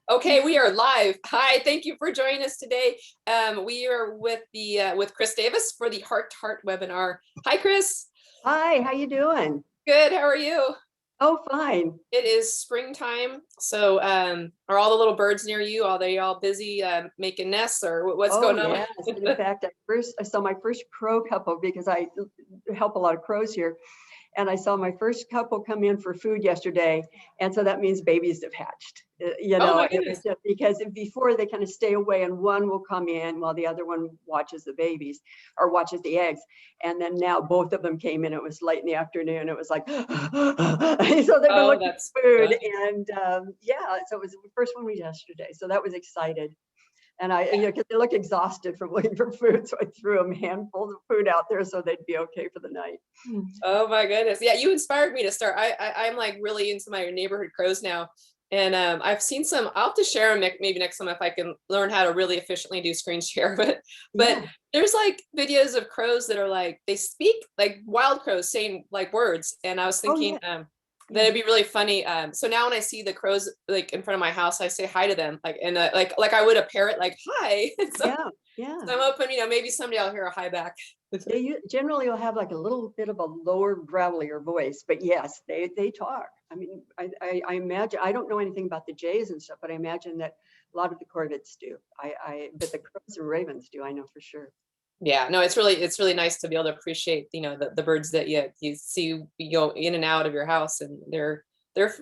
Okay, we are live. Hi, thank you for joining us today. We are with Chris Davis for the Heart to Heart webinar. Hi, Chris. Hi, how you doing? Good. How are you? Oh, fine. It is springtime. So, are all the little birds near you? Are they all busy making nests, or what's going on? Yes. In fact, I saw my first crow couple because I help a lot of crows here. And I saw my first couple come in for food yesterday. And so that means babies have hatched, Oh my and goodness. it's just because before they kind of stay away and one will come in while the other one watches the babies or watches the eggs. And then now both of them came in. It was late in the afternoon. It was like, so they've been Oh, looking that's for food. fun. And yeah, so it was the first one was yesterday. So that was excited. And because they look exhausted from looking for food. So I threw them handfuls of food out there so they'd be okay for the night. Oh my goodness. Yeah, you inspired me to start. I'm like really into my neighborhood crows now. And I've seen some, I'll have to share them maybe next time if I can learn how to really efficiently do screen share. But Yeah. there's like videos of crows that are like, they speak like wild crows saying like words. And I was Oh, thinking yeah. that it'd be really funny. So now when I see the crows like in front of my house, I say hi to them like and like I would a parrot, like hi. So, Yeah. Yeah. so I'm hoping, maybe someday I'll hear a hi back. They generally will have like a little bit of a lower, gravelier voice, but yes, they talk. I mean, I imagine, I don't know anything about the jays and stuff, but I imagine that a lot of the corvids do. But the crows and ravens do, I know for sure. Yeah, no, it's really nice to be able to appreciate, the birds that you see you go in and out of your house, and they're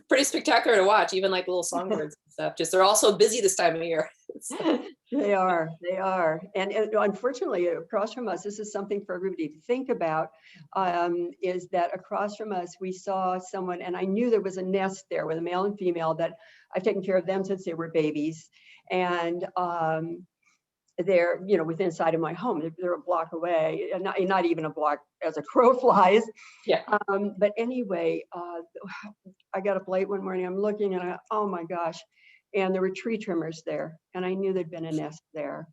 pretty spectacular to watch, even like little songbirds and stuff. Just they're also busy this time of year. They are. And unfortunately, across from us, this is something for everybody to think about, is that across from us, we saw someone, and I knew there was a nest there with a male and female that I've taken care of them since they were babies. And they're, within inside of my home. They're a block away, and not even a block as a crow flies. Yeah. But anyway, I got up late one morning. I'm looking, and oh my gosh. And there were tree trimmers there, and I knew there'd been a nest there.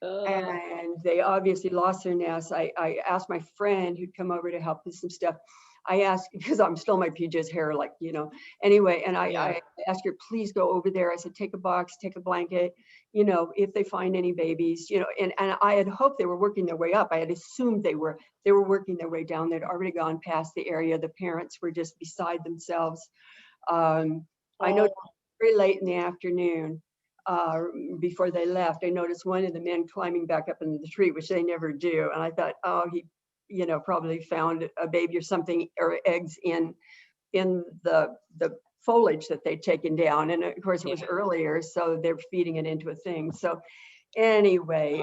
And they obviously lost their nest. I asked my friend who'd come over to help with some stuff. I asked, because I'm still my PJ's hair, like, anyway, and I asked her, please go over there. I said, take a box, take a blanket, if they find any babies, and I had hoped they were working their way up. I had assumed they were working their way down. They'd already gone past the area. The parents were just beside themselves. I know very late in the afternoon, before they left, I noticed one of the men climbing back up into the tree, which they never do. And I thought, oh, he, probably found a baby or something, or eggs in the foliage that they'd taken down. And of course it was earlier, so they're feeding it into a thing. So anyway,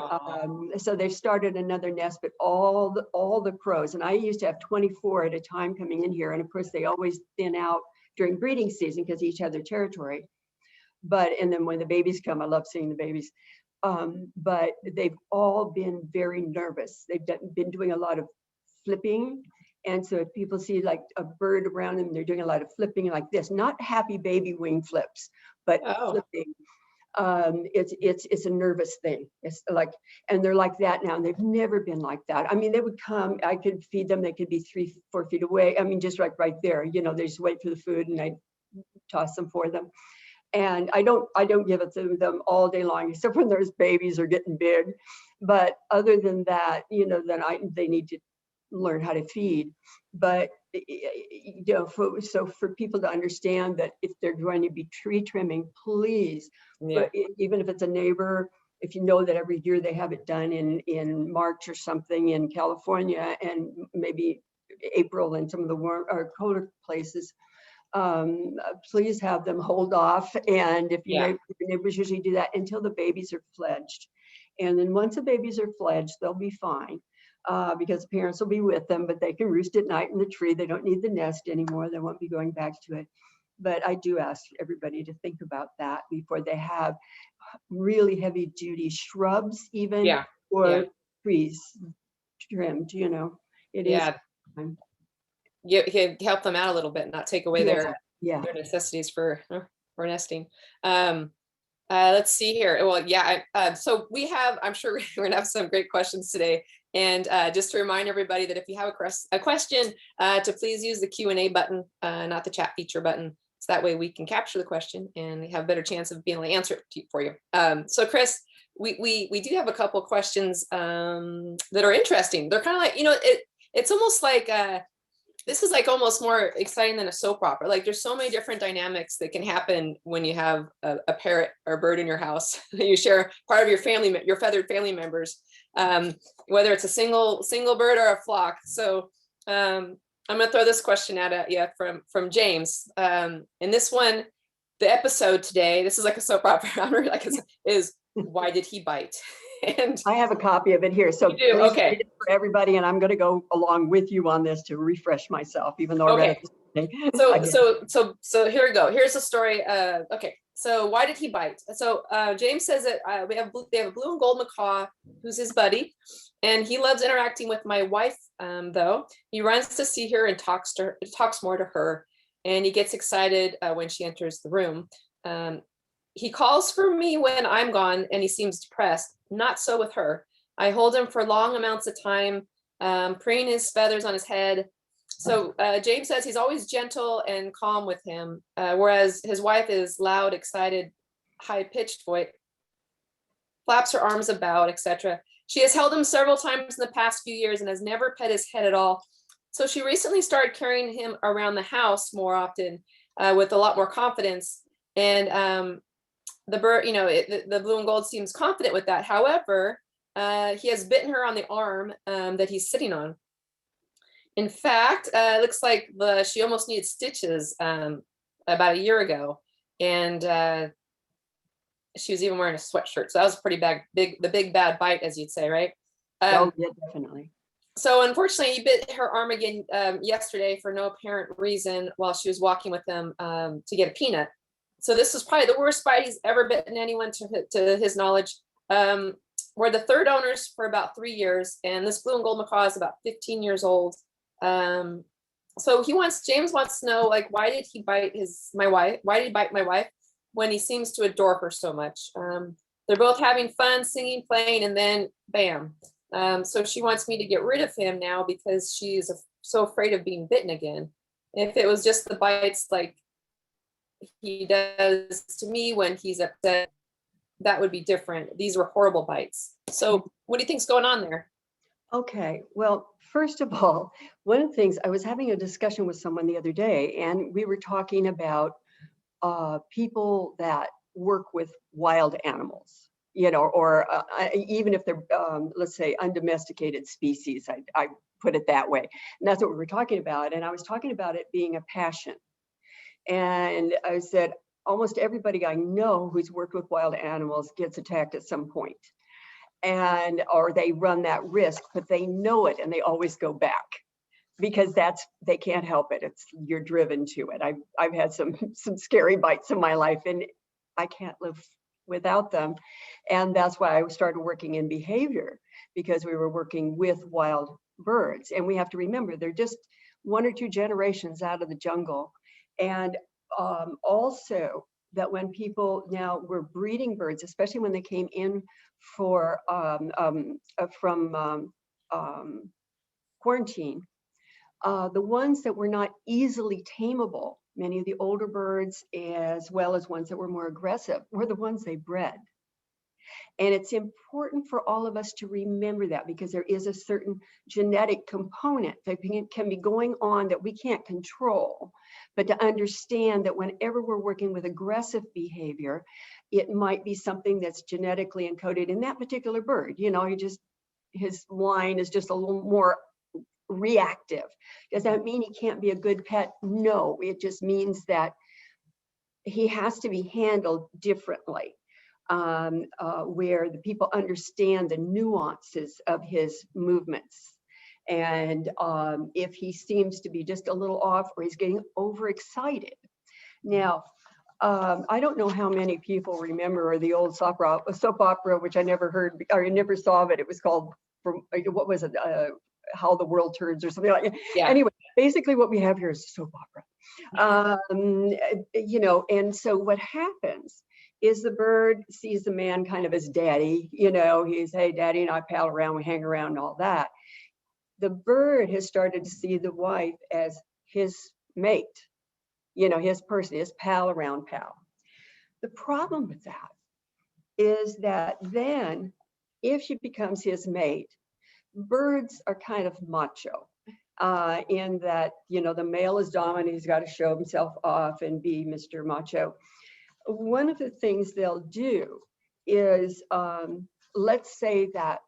so they've started another nest, but all the crows, and I used to have 24 at a time coming in here. And of course they always thin out during breeding season because each had their territory. And then when the babies come, I love seeing the babies. But they've all been very nervous. They've been doing a lot of flipping. And so if people see like a bird around them, they're doing a lot of flipping like this, not happy baby wing flips, but flipping. It's a nervous thing. It's like, and they're like that now, and they've never been like that. I mean, they would come, I could feed them, they could be 3-4 feet away. I mean, just right there, they just wait for the food and I toss them for them. And I don't give it to them all day long, except when there's babies or getting big. But other than that, then they need to learn how to feed. But so for people to understand that if they're going to be tree trimming, please, but even if it's a neighbor, if you know that every year they have it done in March or something in California, and maybe April in some of the warm or colder places, please have them hold off. And if your neighbors usually do that until the babies are fledged. And then once the babies are fledged, they'll be fine, because the parents will be with them, but they can roost at night in the tree. They don't need the nest anymore. They won't be going back to it. But I do ask everybody to think about that before they have really heavy duty shrubs, even, or trees trimmed, it is. You help them out a little bit, not take away their necessities for nesting. Let's see here. Well, so we have, I'm sure we're gonna have some great questions today. And just to remind everybody that if you have a question, to please use the Q&A button, not the chat feature button. So that way we can capture the question and have a better chance of being able to answer it for you. So Chris, we do have a couple of questions that are interesting. They're kind of like, it's almost like this is like almost more exciting than a soap opera. Like there's so many different dynamics that can happen when you have a parrot or a bird in your house. You share part of your family, your feathered family members, whether it's a single bird or a flock. So I'm gonna throw this question at you from James. And this one, the episode today, this is like a soap opera, is why did he bite? And I have a copy of it here. So you do? please Okay. read it for everybody, and I'm going to go along with you on this to refresh myself, even though I read it. So here we go. Here's the story. Okay. So why did he bite? So James says that they have a blue and gold macaw who's his buddy, and he loves interacting with my wife. Though he runs to see her and talks more to her, and he gets excited when she enters the room. He calls for me when I'm gone, and he seems depressed. Not so with her. I hold him for long amounts of time, preening his feathers on his head. So James says he's always gentle and calm with him, whereas his wife is loud, excited, high-pitched voice, flaps her arms about, etc. She has held him several times in the past few years and has never pet his head at all. So she recently started carrying him around the house more often with a lot more confidence. And the bird, the blue and gold seems confident with that. However, he has bitten her on the arm that he's sitting on. In fact, it looks like she almost needed stitches about a year ago, and she was even wearing a sweatshirt. So that was pretty the big bad bite, as you'd say, right? Oh, yeah, definitely. So unfortunately, he bit her arm again yesterday for no apparent reason while she was walking with him to get a peanut. So this was probably the worst bite he's ever bitten anyone to his knowledge. We're the third owners for about 3 years, and this blue and gold macaw is about 15 years old. So James wants to know, like, why did he bite my wife? Why did he bite my wife when he seems to adore her so much? They're both having fun, singing, playing, and then bam. So she wants me to get rid of him now because she's so afraid of being bitten again. If it was just the bites like he does to me when he's upset, that would be different. These were horrible bites. So what do you think's going on there? Okay, well, first of all, one of the things, I was having a discussion with someone the other day, and we were talking about people that work with wild animals, or even if they're, let's say, undomesticated species, I put it that way. And that's what we were talking about. And I was talking about it being a passion. And I said, almost everybody I know who's worked with wild animals gets attacked at some point, or they run that risk, but they know it and they always go back because they can't help it. You're driven to it. I've had some scary bites in my life, and I can't live without them. And that's why I started working in behavior, because we were working with wild birds. And we have to remember, they're just 1 or 2 generations out of the jungle. And also that when people now were breeding birds, especially when they came in from quarantine, the ones that were not easily tameable, many of the older birds, as well as ones that were more aggressive, were the ones they bred. And it's important for all of us to remember that, because there is a certain genetic component that can be going on that we can't control. But to understand that whenever we're working with aggressive behavior, it might be something that's genetically encoded in that particular bird. His line is just a little more reactive. Does that mean he can't be a good pet? No, it just means that he has to be handled differently. Where the people understand the nuances of his movements. And if he seems to be just a little off, or he's getting overexcited. Now, I don't know how many people remember the old soap opera, which I never heard, or I never saw, but it was called, what was it? How the World Turns, or something like that. Yeah. Anyway, basically what we have here is a soap opera. And so what happens is the bird sees the man kind of as daddy, he's, hey, daddy, and I pal around, we hang around and all that. The bird has started to see the wife as his mate. you know, his person, his pal around pal. The problem with that is that then if she becomes his mate, birds are kind of macho in that, you know, the male is dominant, he's got to show himself off and be Mr. Macho. One of the things they'll do is, let's say that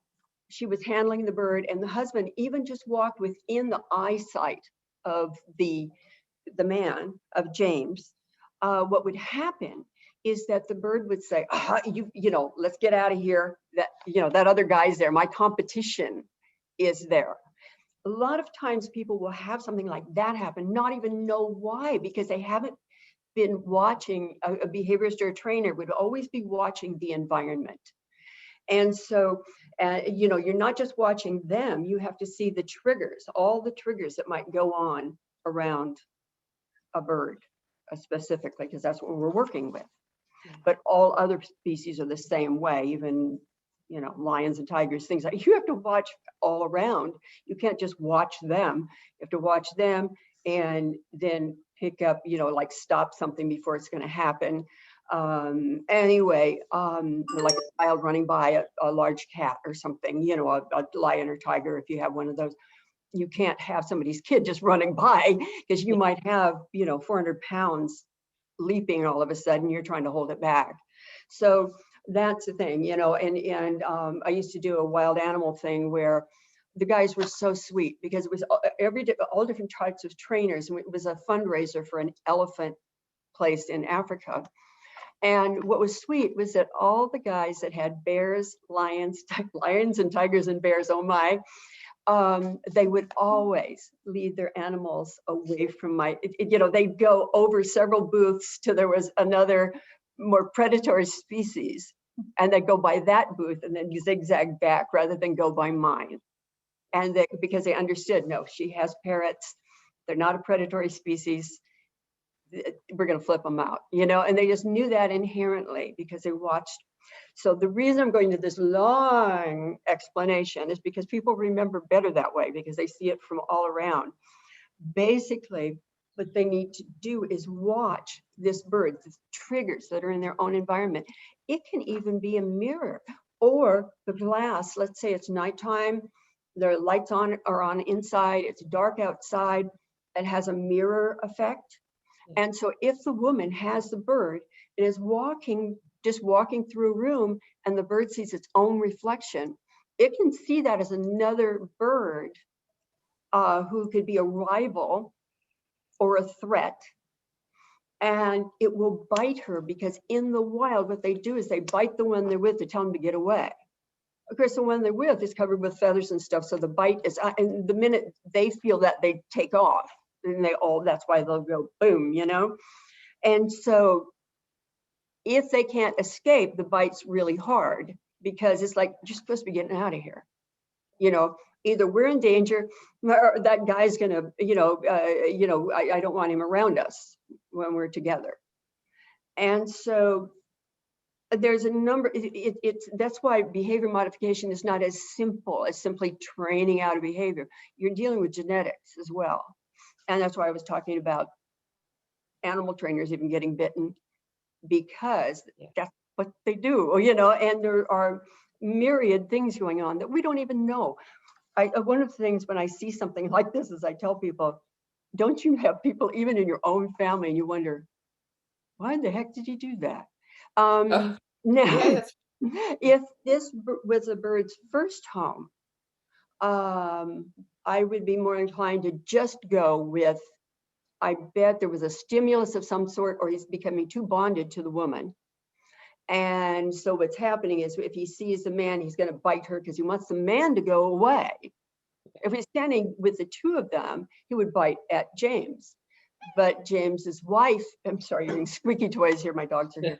she was handling the bird and the husband even just walked within the eyesight of the man, of James. What would happen is that the bird would say, you know, let's get out of here. That, you know, that other guy's there. My competition is there. A lot of times people will have something like that happen, not even know why, because they haven't been watching. A behaviorist or a trainer would always be watching the environment. And so, you know, you're not just watching them, you have to see the triggers, all the triggers that might go on around a bird specifically, because that's what we're working with. But all other species are the same way, even, you know, lions and tigers, things like, you have to watch all around. You can't just watch them. You have to watch them and then pick up, you know, like stop something before it's going to happen. Anyway, like a child running by a large cat or something, you know, a lion or tiger, if you have one of those. You can't have somebody's kid just running by, because you might have, you know, 400 pounds leaping all of a sudden, you're trying to hold it back. So that's the thing, you know, and I used to do a wild animal thing where the guys were so sweet, because it was all different types of trainers. And it was a fundraiser for an elephant place in Africa. And what was sweet was that all the guys that had bears, lions and tigers and bears, oh my, they would always lead their animals away from you know, they'd go over several booths till there was another more predatory species, and they'd go by that booth and then zigzag back rather than go by mine. And because they understood, no, she has parrots, they're not a predatory species, we're going to flip them out, you know, and they just knew that inherently because they watched. So the reason I'm going to this long explanation is because people remember better that way, because they see it from all around. Basically, what they need to do is watch this bird, the triggers that are in their own environment. It can even be a mirror or the glass. Let's say it's nighttime, the lights are on inside, it's dark outside, it has a mirror effect. And so if the woman has the bird and is just walking through a room and the bird sees its own reflection, it can see that as another bird who could be a rival or a threat. And it will bite her, because in the wild, what they do is they bite the one they're with to tell them to get away. Of course, the one they're with is covered with feathers and stuff. So the bite is, and the minute they feel that, they take off. And that's why they'll go boom, you know? And so if they can't escape, the bite's really hard, because it's like, you're supposed to be getting out of here. You know, either we're in danger or that guy's gonna, I don't want him around us when we're together. And so there's a number, that's why behavior modification is not as simple as simply training out a behavior. You're dealing with genetics as well. And that's why I was talking about animal trainers even getting bitten, because that's what they do, you know, and there are myriad things going on that we don't even know. One of the things when I see something like this is I tell people, don't you have people even in your own family and you wonder, why the heck did you do that? Now, if this was a bird's first home, I would be more inclined to just go with, I bet there was a stimulus of some sort, or he's becoming too bonded to the woman. And so what's happening is if he sees the man, he's going to bite her because he wants the man to go away. If he's standing with the two of them, he would bite at James. But James's wife, I'm sorry, you're hearing squeaky toys here, my dogs are here.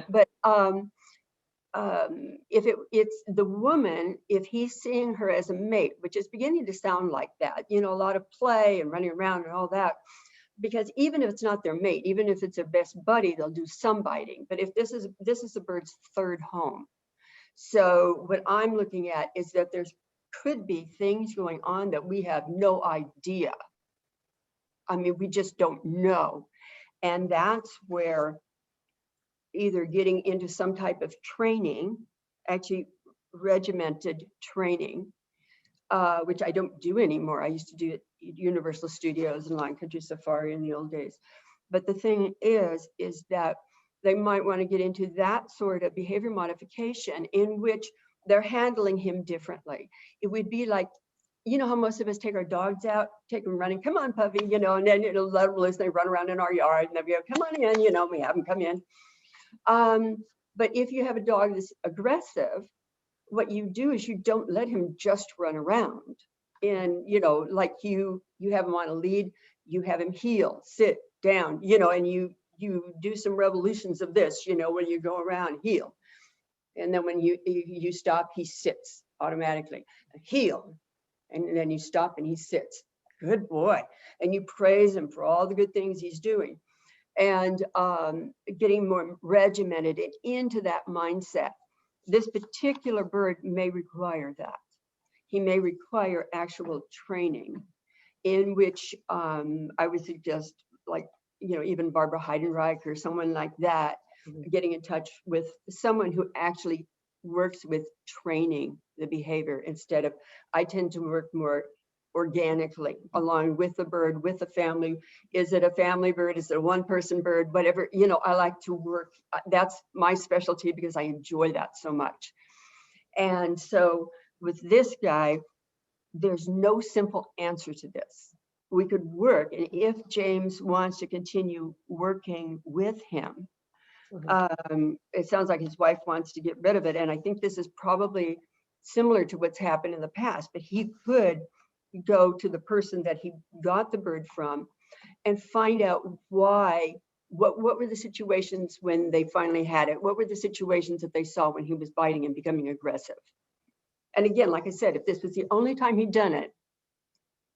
But if it's the woman, if he's seeing her as a mate, which is beginning to sound like that, you know, a lot of play and running around and all that, because even if it's not their mate, even if it's their best buddy, they'll do some biting. But if this is the bird's third home. So what I'm looking at is that there's could be things going on that we have no idea I mean, we just don't know. And that's where either getting into some type of training, actually regimented training, which I don't do anymore. I used to do it at Universal Studios and Lion Country Safari in the old days. But the thing is that they might want to get into that sort of behavior modification in which they're handling him differently. It would be like, you know how most of us take our dogs out, take them running, come on, puppy, you know, and then it'll let them loose, they run around in our yard, and they'll go, come on in, you know, we have them come in. But if you have a dog that's aggressive, what you do is you don't let him just run around. And, you know, like you have him on a lead, you have him heel, sit down, you know, and you do some revolutions of this, you know, when you go around, heel. And then when you stop, he sits automatically, heel. And then you stop and he sits. Good boy. And you praise him for all the good things he's doing. And getting more regimented and into that mindset. This particular bird may require that. He may require actual training in which I would suggest, like, you know, even Barbara Heidenreich or someone like that, getting in touch with someone who actually works with training the behavior instead of, I tend to work more organically along with the bird, with the family. Is it a family bird? Is it a one-person bird? Whatever, you know, I like to work. That's my specialty because I enjoy that so much. And so with this guy, there's no simple answer to this. We could work, and if James wants to continue working with him, it sounds like his wife wants to get rid of it. And I think this is probably similar to what's happened in the past, but he could go to the person that he got the bird from and find out why, what were the situations when they finally had it? What were the situations that they saw when he was biting and becoming aggressive? And again, like I said, if this was the only time he'd done it,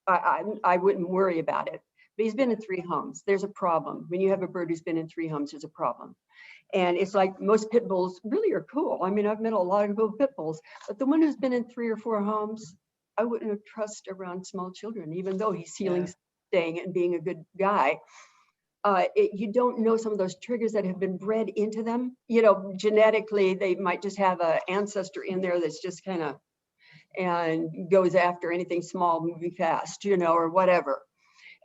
I wouldn't worry about it. But he's been in 3 homes. There's a problem. When you have a bird who's been in 3 homes, there's a problem. And it's like most pit bulls really are cool. I mean, I've met a lot of cool pit bulls, but the one who's been in 3 or 4 homes, I wouldn't trust around small children, even though he's healing, staying, and being a good guy. You don't know some of those triggers that have been bred into them. You know, genetically, they might just have an ancestor in there that's just kind of, and goes after anything small, moving fast, you know, or whatever.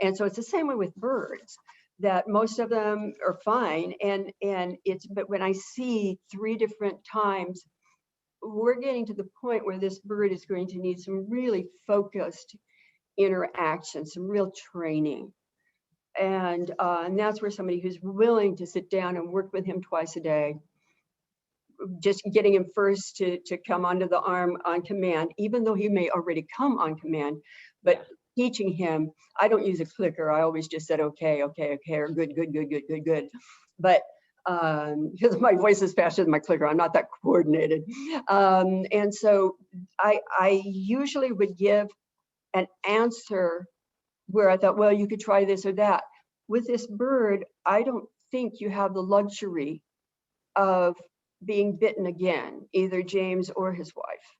And so it's the same way with birds, that most of them are fine. And it's, but when I see 3 different times, we're getting to the point where this bird is going to need some really focused interaction, some real training. And that's where somebody who's willing to sit down and work with him twice a day, just getting him first to come onto the arm on command, even though he may already come on command, but teaching him, I don't use a clicker. I always just said, okay, okay, okay, or good, good, good, good, good, good. But because my voice is faster than my clicker, I'm not that coordinated. And so I usually would give an answer where I thought, well, you could try this or that. With this bird, I don't think you have the luxury of being bitten again, either James or his wife.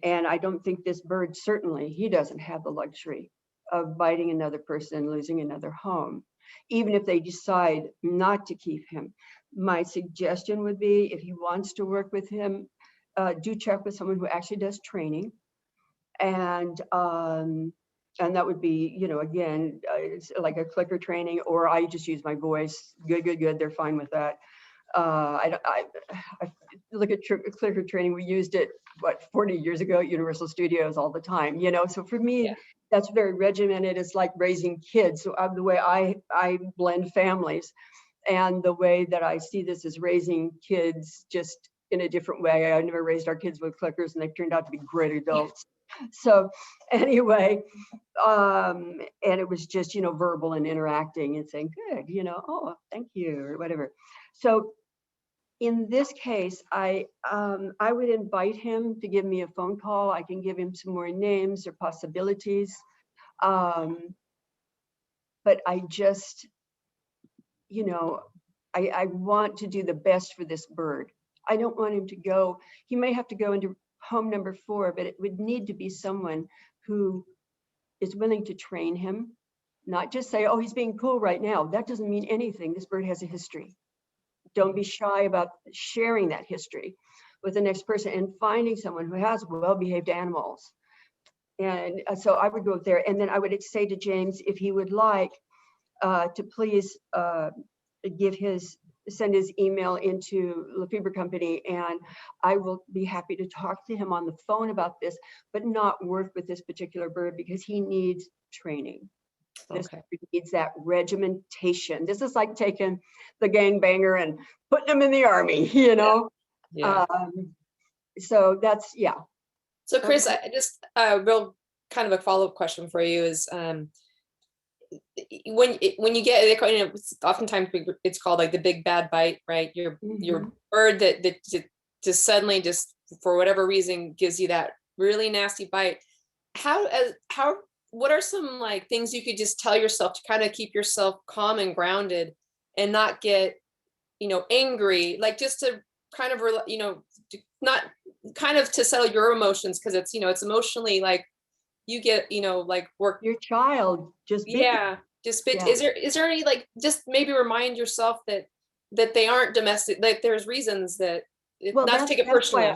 And I don't think this bird, certainly, he doesn't have the luxury of biting another person, losing another home, even if they decide not to keep him. My suggestion would be, if he wants to work with him, do check with someone who actually does training. And that would be, you know, again, it's like a clicker training, or I just use my voice. Good, good, good. They're fine with that. I look at clicker training. We used it, what, 40 years ago at Universal Studios all the time, you know? So for me, that's very regimented. It's like raising kids. So the way I blend families, and the way that I see this is raising kids just in a different way. I never raised our kids with clickers, and they turned out to be great adults. So anyway, and it was just, you know, verbal and interacting and saying, good, you know, oh, thank you, or whatever. So in this case, I would invite him to give me a phone call. I can give him some more names or possibilities. But I just, you know, I want to do the best for this bird. I don't want him to go, he may have to go into home number 4, but it would need to be someone who is willing to train him, Not just say, oh, he's being cool right now. That doesn't mean anything. This bird has a history. Don't be shy about sharing that history with the next person and finding someone who has well-behaved animals. And so I would go there, and then I would say to James, if he would like to please send his email into Lafeber Company, and I will be happy to talk to him on the phone about this, but not work with this particular bird because he needs training. This needs that regimentation. This is like taking the gangbanger and putting him in the army, you know? Yeah. So that's, yeah. So Chris, I just real kind of a follow-up question for you is, when you get, you know, oftentimes it's called like the big bad bite, right? Your bird that just suddenly, just for whatever reason, gives you that really nasty bite. What are some like things you could just tell yourself to kind of keep yourself calm and grounded and not get, you know, angry, like just to kind of, you know, not kind of to settle your emotions, because it's, you know, it's emotionally like you get, you know, like work. Your child just bit. Yeah, just bit. Yeah. Is there any, like, just maybe remind yourself that they aren't domestic, like there's reasons that, well, not to take it personally.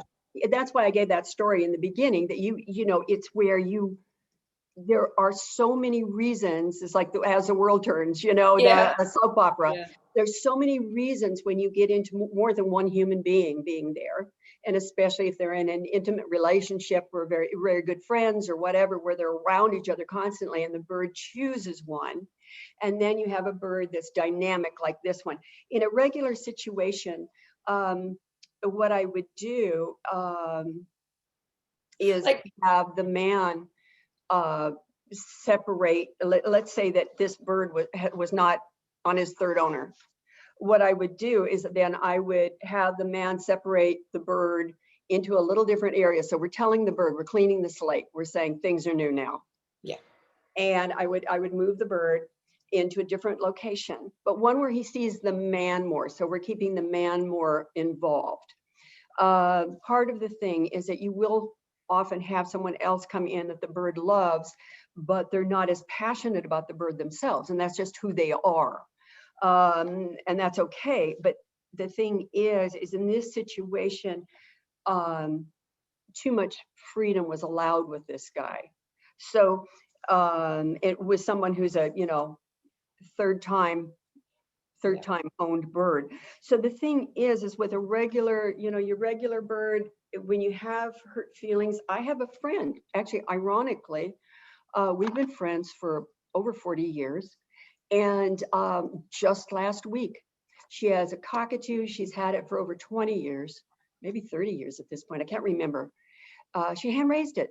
That's why I gave that story in the beginning, that you know, it's where there are so many reasons. It's like as the world turns, you know, the soap opera. Yeah. There's so many reasons when you get into more than one human being being there. And especially if they're in an intimate relationship or very, very good friends or whatever, where they're around each other constantly and the bird chooses one. And then you have a bird that's dynamic like this one. In a regular situation, what I would do is have the man separate. Let's say that this bird was not on his third owner. What I would do is then I would have the man separate the bird into a little different area. So we're telling the bird, we're cleaning the slate. We're saying things are new now. Yeah. And I would move the bird into a different location, but one where he sees the man more. So we're keeping the man more involved. Part of the thing is that you will often have someone else come in that the bird loves, but they're not as passionate about the bird themselves. And that's just who they are. And that's okay. But the thing is in this situation, too much freedom was allowed with this guy. So it was someone who's a, you know, third time owned bird. So the thing is with a regular, you know, your regular bird, when you have hurt feelings, I have a friend, actually, ironically, we've been friends for over 40 years. And just last week, she has a cockatoo. She's had it for over 20 years, maybe 30 years at this point. I can't remember. She hand raised it.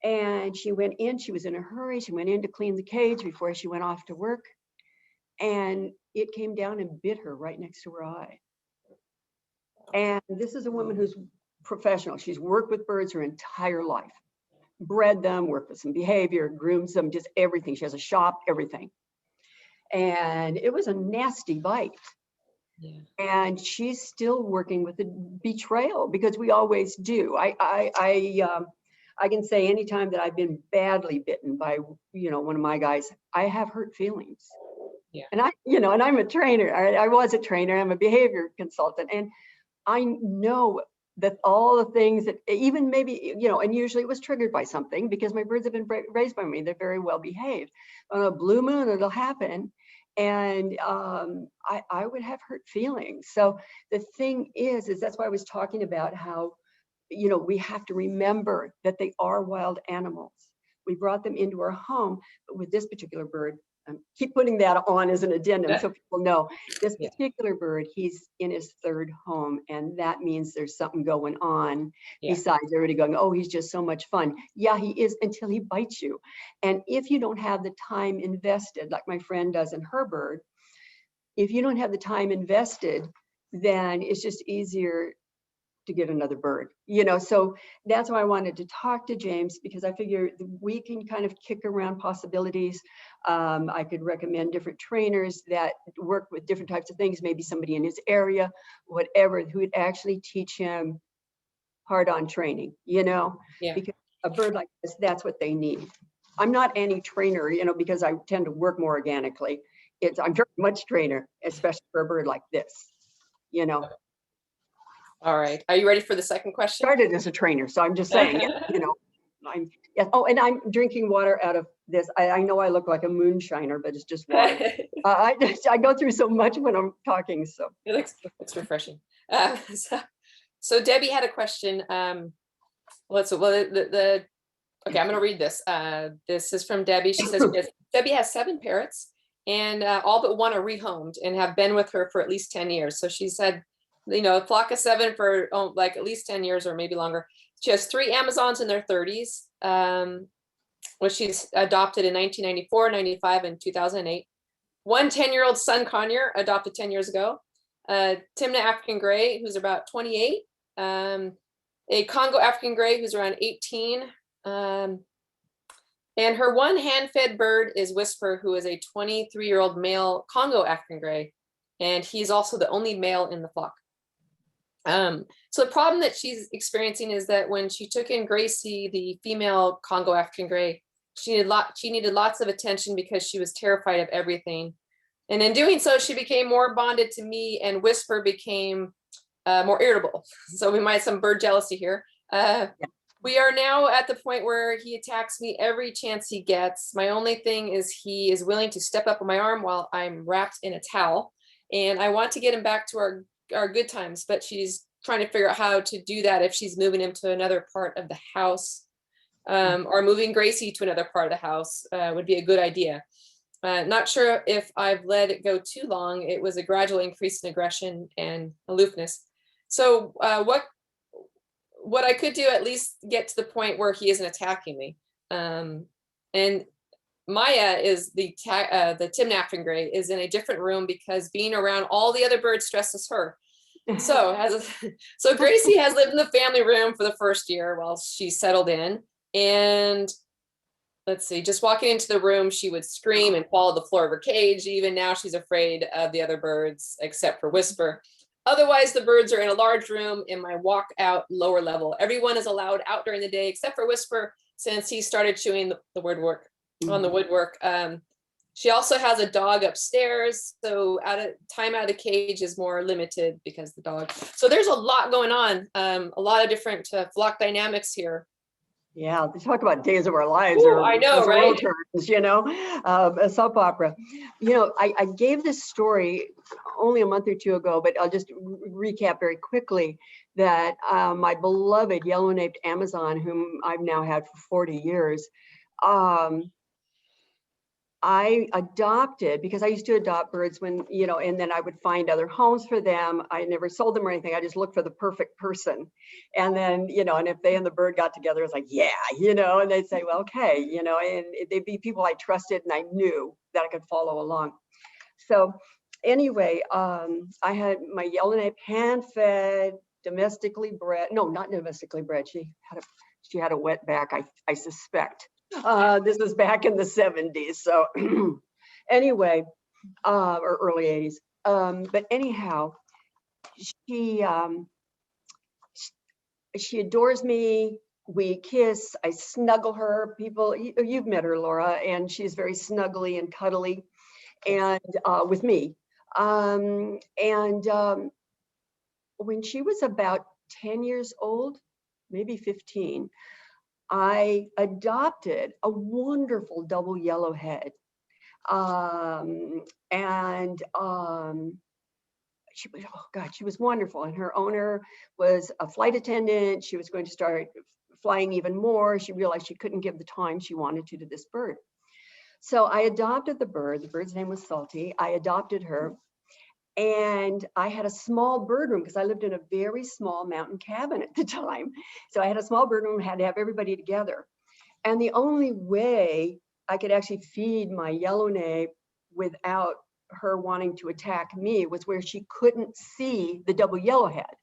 And she went in, she was in a hurry. She went in to clean the cage before she went off to work. And it came down and bit her right next to her eye. And this is a woman who's professional. She's worked with birds her entire life, bred them, worked with some behavior, grooms them, just everything. She has a shop, everything. And it was a nasty bite. Yeah. And she's still working with the betrayal, because we always do. I can say anytime that I've been badly bitten by, you know, one of my guys, I have hurt feelings. Yeah. And I'm a trainer. I was a trainer. I'm a behavior consultant. And I know that all the things that even maybe, you know, and usually it was triggered by something, because my birds have been raised by me. They're very well behaved. On a blue moon, it'll happen. And I would have hurt feelings. So the thing is that's why I was talking about how, you know, we have to remember that they are wild animals. We brought them into our home, but with this particular bird, keep putting that on as an addendum so people know, this particular bird, he's in his third home, and that means there's something going on besides everybody going, oh, he's just so much fun. Yeah, he is, until he bites you. And if you don't have the time invested, like my friend does in her bird, if you don't have the time invested, then it's just easier to get another bird, you know. So that's why I wanted to talk to James, because I figure we can kind of kick around possibilities. I could recommend different trainers that work with different types of things, maybe somebody in his area, whatever, who would actually teach him hard-on training, you know, because a bird like this, that's what they need. I'm not any trainer, you know, because I tend to work more organically. I'm very much trainer, especially for a bird like this, you know. All right. Are you ready for the second question? Started as a trainer, so I'm just saying, you know, oh, and I'm drinking water out of this. I know I look like a moonshiner, but it's just water. I go through so much when I'm talking, so. It looks refreshing. So Debbie had a question. Okay, I'm going to read this. This is from Debbie. She says, Debbie has 7 parrots, and all but 1 are rehomed and have been with her for at least 10 years. So she said, you know, a flock of 7 for like at least 10 years or maybe longer. She has 3 Amazons in their 30s, which she's adopted in 1994, 95, and 2008. 1 10-year-old Sun Conure adopted 10 years ago. Timna African Gray, who's about 28. A Congo African Gray, who's around 18. And her 1 hand-fed bird is Whisper, who is a 23-year-old male Congo African Gray. And he's also the only male in the flock. So the problem that she's experiencing is that when she took in Gracie, the female Congo African Gray, she needed lots of attention because she was terrified of everything. And in doing so, she became more bonded to me, and Whisper became more irritable. So we might have some bird jealousy here. We are now at the point where he attacks me every chance he gets. My only thing is he is willing to step up on my arm while I'm wrapped in a towel. And I want to get him back to our good times, but she's trying to figure out how to do that if she's moving him to another part of the house, or moving Gracie to another part of the house would be a good idea. Not sure if I've let it go too long. It was a gradual increase in aggression and aloofness. So what I could do, at least get to the point where he isn't attacking me. And Maya is the Timna African Gray is in a different room because being around all the other birds stresses her. So Gracie has lived in the family room for the first year while she settled in. And let's see, just walking into the room, she would scream and fall to the floor of her cage. Even now she's afraid of the other birds, except for Whisper. Otherwise, the birds are in a large room in my walk-out lower level. Everyone is allowed out during the day, except for Whisper, since he started chewing the woodwork on the woodwork. She also has a dog upstairs, so time out of the cage is more limited because the dog. So there's a lot going on, a lot of different flock dynamics here. Yeah, they talk about days of our lives. Ooh, I know, right? Turns, you know, a soap opera. You know, I gave this story only a month or 2 ago, but I'll just recap very quickly that my beloved yellow-naped Amazon, whom I've now had for 40 years, I adopted, because I used to adopt birds when, you know, and then I would find other homes for them. I never sold them or anything. I just looked for the perfect person. And then, you know, and if they and the bird got together, it's like, yeah, you know, and they'd say, well, okay, you know, and they'd be people I trusted and I knew that I could follow along. So anyway, I had my yellow-naped hand-fed, domestically bred, no, not domestically bred. She had a wetback, I suspect. This is back in the 70s. So anyway, or early 80s. But anyhow, she adores me. We kiss, I snuggle her. People, you've met her, Laura, and she's very snuggly and cuddly, and with me. When she was about 10 years old, maybe 15, I adopted a wonderful double yellowhead. She was, oh God, she was wonderful. And her owner was a flight attendant. She was going to start flying even more. She realized she couldn't give the time she wanted to this bird. So I adopted the bird. The bird's name was Salty. I adopted her. And I had a small bird room because I lived in a very small mountain cabin at the time. So I had a small bird room, had to have everybody together. And the only way I could actually feed my yellow-nape without her wanting to attack me was where she couldn't see the double yellowhead.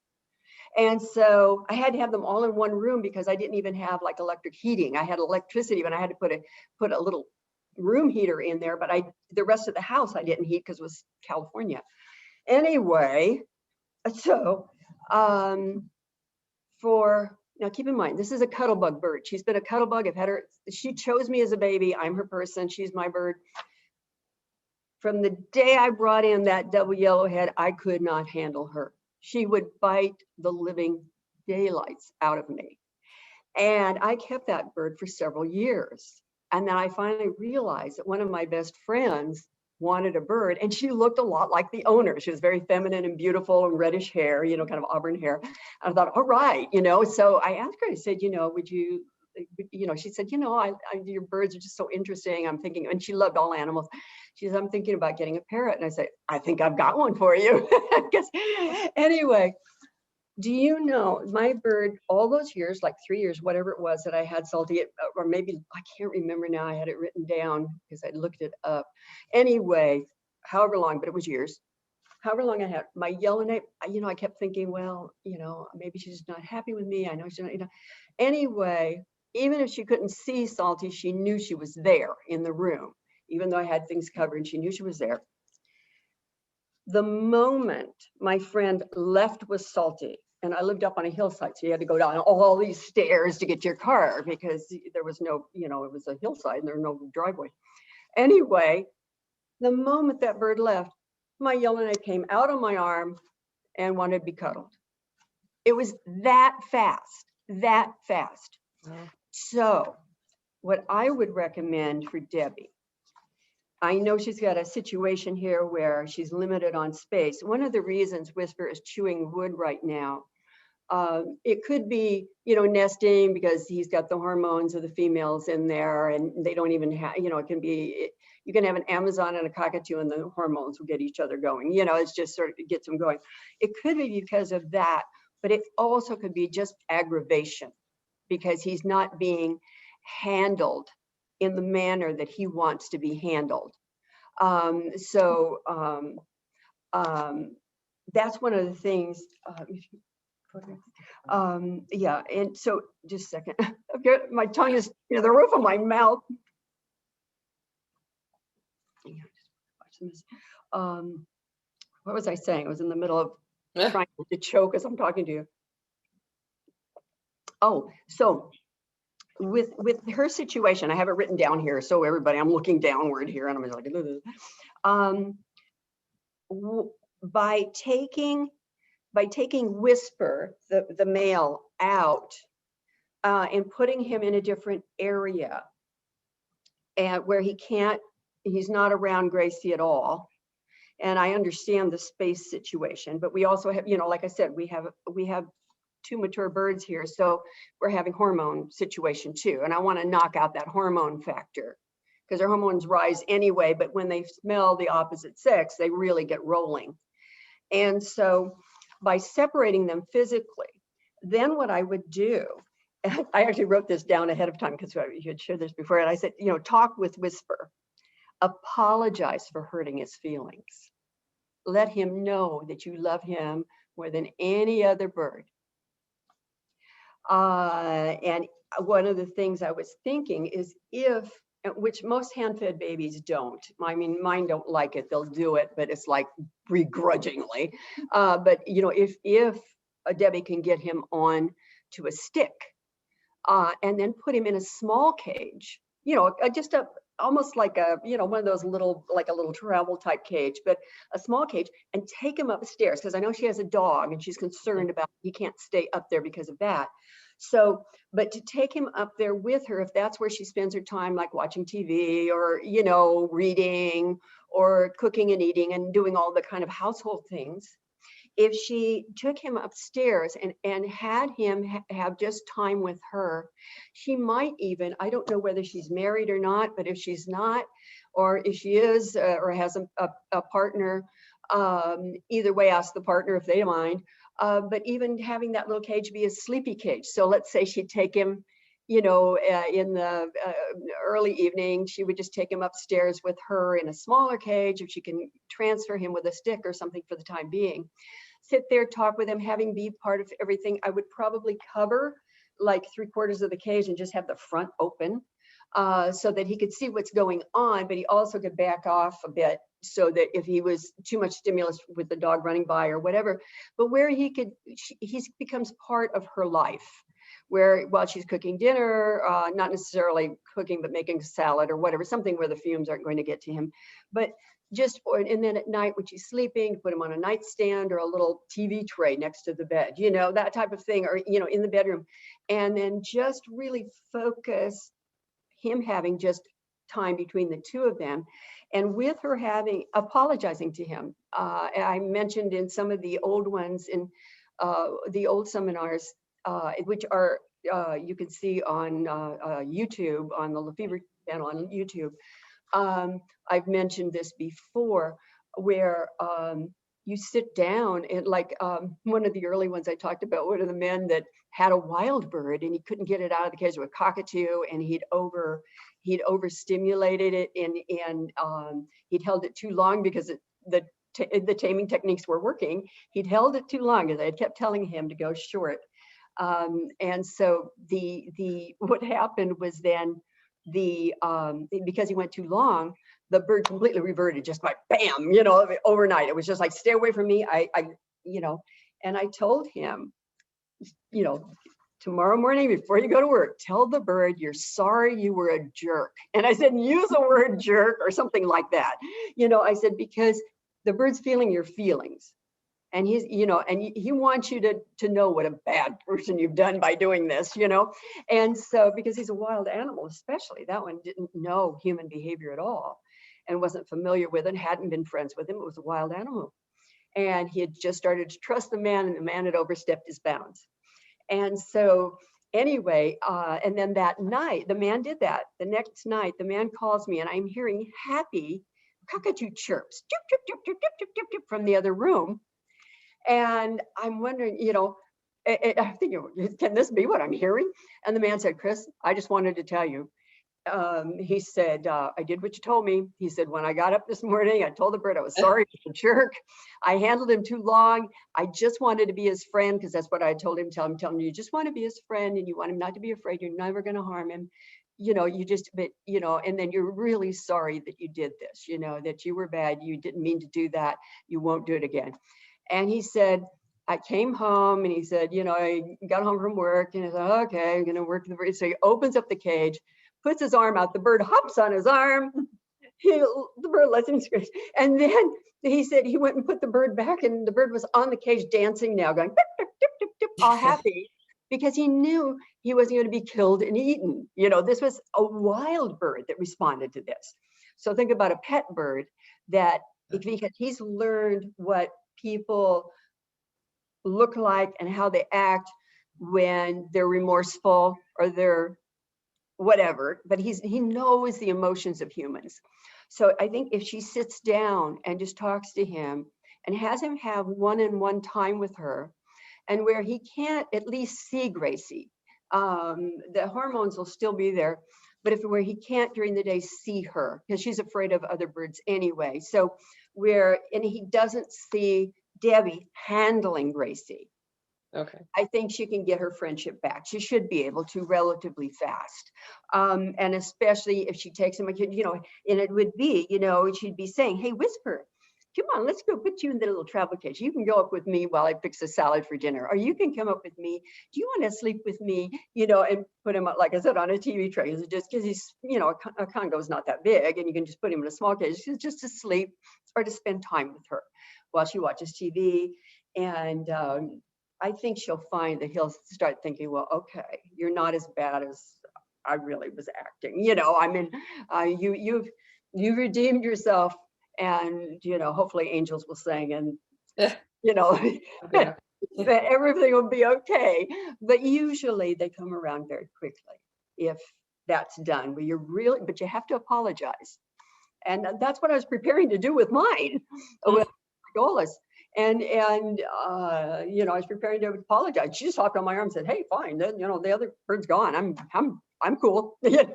And so I had to have them all in one room because I didn't even have like electric heating. I had electricity, but I had to put a little room heater in there, but the rest of the house I didn't heat because it was California. Anyway, so for Now keep in mind, this is a cuttlebug bird. She's been a cuttlebug. I've had her, she chose me as a baby. I'm her person, she's my bird. From the day I brought in that double yellowhead, I could not handle her. She would bite the living daylights out of me. And I kept that bird for several years. And then I finally realized that one of my best friends wanted a bird, and she looked a lot like the owner. She was very feminine and beautiful and reddish hair, you know, kind of auburn hair. And I thought, all right, you know, so I asked her, I said, you know, would you, you know, she said, you know, your birds are just so interesting. I'm thinking, and she loved all animals. She said, I'm thinking about getting a parrot. And I said, I think I've got one for you. Anyway, do you know my bird, all those years, like 3 years, whatever it was that I had Salty, or maybe, I can't remember now, I had it written down because I looked it up. Anyway, however long, but it was years, however long I had my yellowneck, you know, I kept thinking, well, you know, maybe she's not happy with me. I know she's not, you know. Anyway, even if she couldn't see Salty, she knew she was there in the room, even though I had things covered, she knew she was there. The moment my friend left with Salty, and I lived up on a hillside, so you had to go down all these stairs to get to your car because there was no, you know, it was a hillside and there was no driveway. Anyway, the moment that bird left, my yellowneck came out on my arm and wanted to be cuddled. It was that fast, that fast. Wow. So what I would recommend for Debbie, I know she's got a situation here where she's limited on space. One of the reasons Whisper is chewing wood right now, it could be, you know, nesting because he's got the hormones of the females in there and they don't even have, you know, it can be, you can have an Amazon and a cockatoo and the hormones will get each other going. You know, it's just sort of, it gets them going. It could be because of that, but it also could be just aggravation because he's not being handled in the manner that he wants to be handled. That's one of the things, yeah, and so just a second, my tongue is, you know, the roof of my mouth. What was I saying? I was in the middle of trying to choke as I'm talking to you. Oh, so with her situation, I have it written down here. So everybody, I'm looking downward here and I'm like, by taking Whisper, the male, out and putting him in a different area and where he's not around Gracie at all. And I understand the space situation, but we also have, you know, like I said, we have 2 mature birds here. So we're having hormone situation too. And I want to knock out that hormone factor because their hormones rise anyway, but when they smell the opposite sex, they really get rolling. And so by separating them physically, then what I would do, I actually wrote this down ahead of time because you had shared this before. And I said, you know, talk with Whisper, apologize for hurting his feelings. Let him know that you love him more than any other bird. And one of the things I was thinking is which most hand-fed babies don't. I mean, mine don't like it. They'll do it, but it's like begrudgingly. But you know, if Debbie can get him on to a stick and then put him in a small cage, you know, just almost like a, you know, one of those little, like a little travel type cage, but a small cage, and take him upstairs because I know she has a dog and she's concerned about he can't stay up there because of that. So, but to take him up there with her, if that's where she spends her time, like watching TV or, you know, reading or cooking and eating and doing all the kind of household things, if she took him upstairs and had him have just time with her, she might even, I don't know whether she's married or not, but if she's not, or if she is or has a partner, either way, ask the partner if they don't mind. But even having that little cage be a sleepy cage. So let's say she'd take him, you know, in the early evening, she would just take him upstairs with her in a smaller cage, if she can transfer him with a stick or something for the time being. Sit there, talk with him, having be part of everything. I would probably cover like 3/4 of the cage and just have the front open so that he could see what's going on, but he also could back off a bit so that if he was too much stimulus with the dog running by or whatever, but where he becomes part of her life, where while she's cooking dinner, not necessarily cooking, but making a salad or whatever, something where the fumes aren't going to get to him. But and then at night when she's sleeping, put him on a nightstand or a little TV tray next to the bed, that type of thing, or, in the bedroom. And then just really focus him having just time between the two of them. And with her apologizing to him. I mentioned in some of the old ones, in the old seminars, which are, you can see on YouTube, on the Lafeber channel on YouTube. I've mentioned this before, where you sit down and one of the early ones I talked about, one of the men that had a wild bird and he couldn't get it out of the cage with a cockatoo, and he'd overstimulated it, and he'd held it too long because the taming techniques were working. He'd held it too long, and I kept telling him to go short. And so what happened was then because he went too long, the bird completely reverted, just like bam, overnight. It was just like, stay away from me. And I told him, tomorrow morning before you go to work, tell the bird you're sorry you were a jerk. And I said, use the word jerk or something like that. I said, because the bird's feeling your feelings. And he's, and he wants you to know what a bad person you've done by doing this, And so, because he's a wild animal, especially, that one didn't know human behavior at all and wasn't familiar with it, hadn't been friends with him. It was a wild animal. And he had just started to trust the man, and the man had overstepped his bounds. And so anyway, and then that night, the man did that. The next night, the man calls me, and I'm hearing happy cockatoo chirps, chirp, chirp, chirp, chirp, chirp, chirp, chirp, chirp, from the other room. And I'm wondering, I'm thinking, can this be what I'm hearing? And the man said, Chris, I just wanted to tell you. He said, I did what you told me. He said, when I got up this morning, I told the bird I was sorry for the jerk. I handled him too long. I just wanted to be his friend, because that's what I told him. Tell him, you just want to be his friend, and you want him not to be afraid. You're never going to harm him. And then you're really sorry that you did this, that you were bad. You didn't mean to do that. You won't do it again. And he said, I came home, and he said, I got home from work, and I said, okay, I'm going to work the bird. So he opens up the cage, puts his arm out, the bird hops on his arm. The bird lets him scream. And then he said he went and put the bird back, and the bird was on the cage dancing now, going, dip, dip, dip, dip, dip, all happy, because he knew he wasn't going to be killed and eaten. This was a wild bird that responded to this. So think about a pet bird that, because he's learned what people look like and how they act when they're remorseful or they're whatever, but he knows the emotions of humans. So I think if she sits down and just talks to him and has him have one-on-one time with her, and where he can't at least see Gracie, the hormones will still be there, but where he can't during the day see her, because she's afraid of other birds anyway. So and he doesn't see Debbie handling Gracie. Okay. I think she can get her friendship back. She should be able to relatively fast. And especially if she takes him, and it would be, she'd be saying, hey, Whisper, come on, let's go put you in the little travel cage. You can go up with me while I fix a salad for dinner, or you can come up with me. Do you want to sleep with me? And put him up, like I said, on a TV tray. Is it just because he's, a Congo is not that big, and you can just put him in a small cage just to sleep or to spend time with her while she watches TV. And I think she'll find that he'll start thinking, well, okay, you're not as bad as I really was acting. You've redeemed yourself, and hopefully angels will sing, and that everything will be okay. But usually they come around very quickly if that's done. But you have to apologize, and that's what I was preparing to do with mine, with Golas. And I was preparing to apologize. She just hopped on my arm and said, hey, fine. Then, the other bird's gone. I'm cool. And it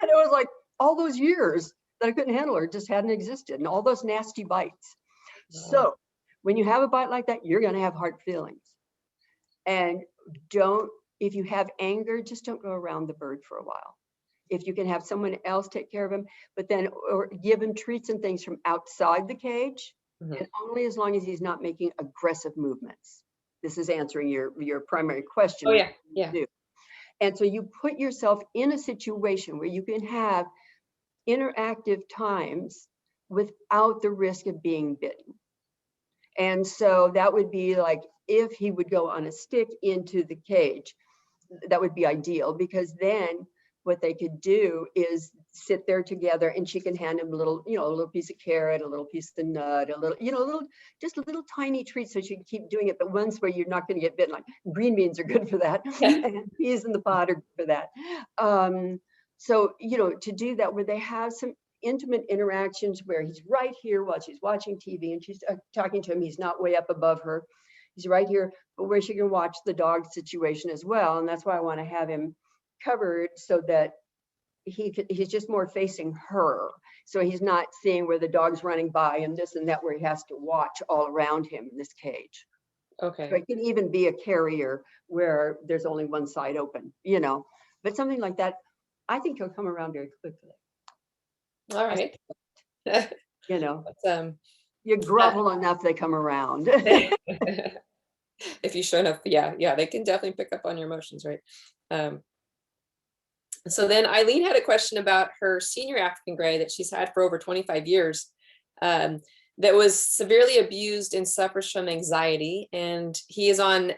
was like all those years that I couldn't handle her just hadn't existed, and all those nasty bites. Wow. So when you have a bite like that, you're going to have hard feelings. And if you have anger, just don't go around the bird for a while. If you can have someone else take care of him, or give him treats and things from outside the cage. Mm-hmm. And only as long as he's not making aggressive movements. This is answering your primary question. Oh yeah, yeah. And so you put yourself in a situation where you can have interactive times without the risk of being bitten. And so that would be like if he would go on a stick into the cage, that would be ideal, because then what they could do is sit there together and she can hand him a little, a little piece of carrot, a little piece of nut, a little, just a little tiny treat so she can keep doing it, but ones where you're not going to get bitten, like green beans are good for that. Yeah. And peas in the pot are good for that. So, to do that where they have some intimate interactions where he's right here while she's watching TV and she's talking to him. He's not way up above her. He's right here, but where she can watch the dog situation as well. And that's why I want to have him covered so that he's just more facing her. So he's not seeing where the dog's running by and this and that, where he has to watch all around him in this cage. Okay. So it can even be a carrier where there's only one side open, but something like that, I think he'll come around very quickly. All right. You grovel enough, they come around. If you show enough, yeah, they can definitely pick up on your emotions, right? So then Eileen had a question about her senior African gray that she's had for over 25 years, that was severely abused and suffers from anxiety. And he is on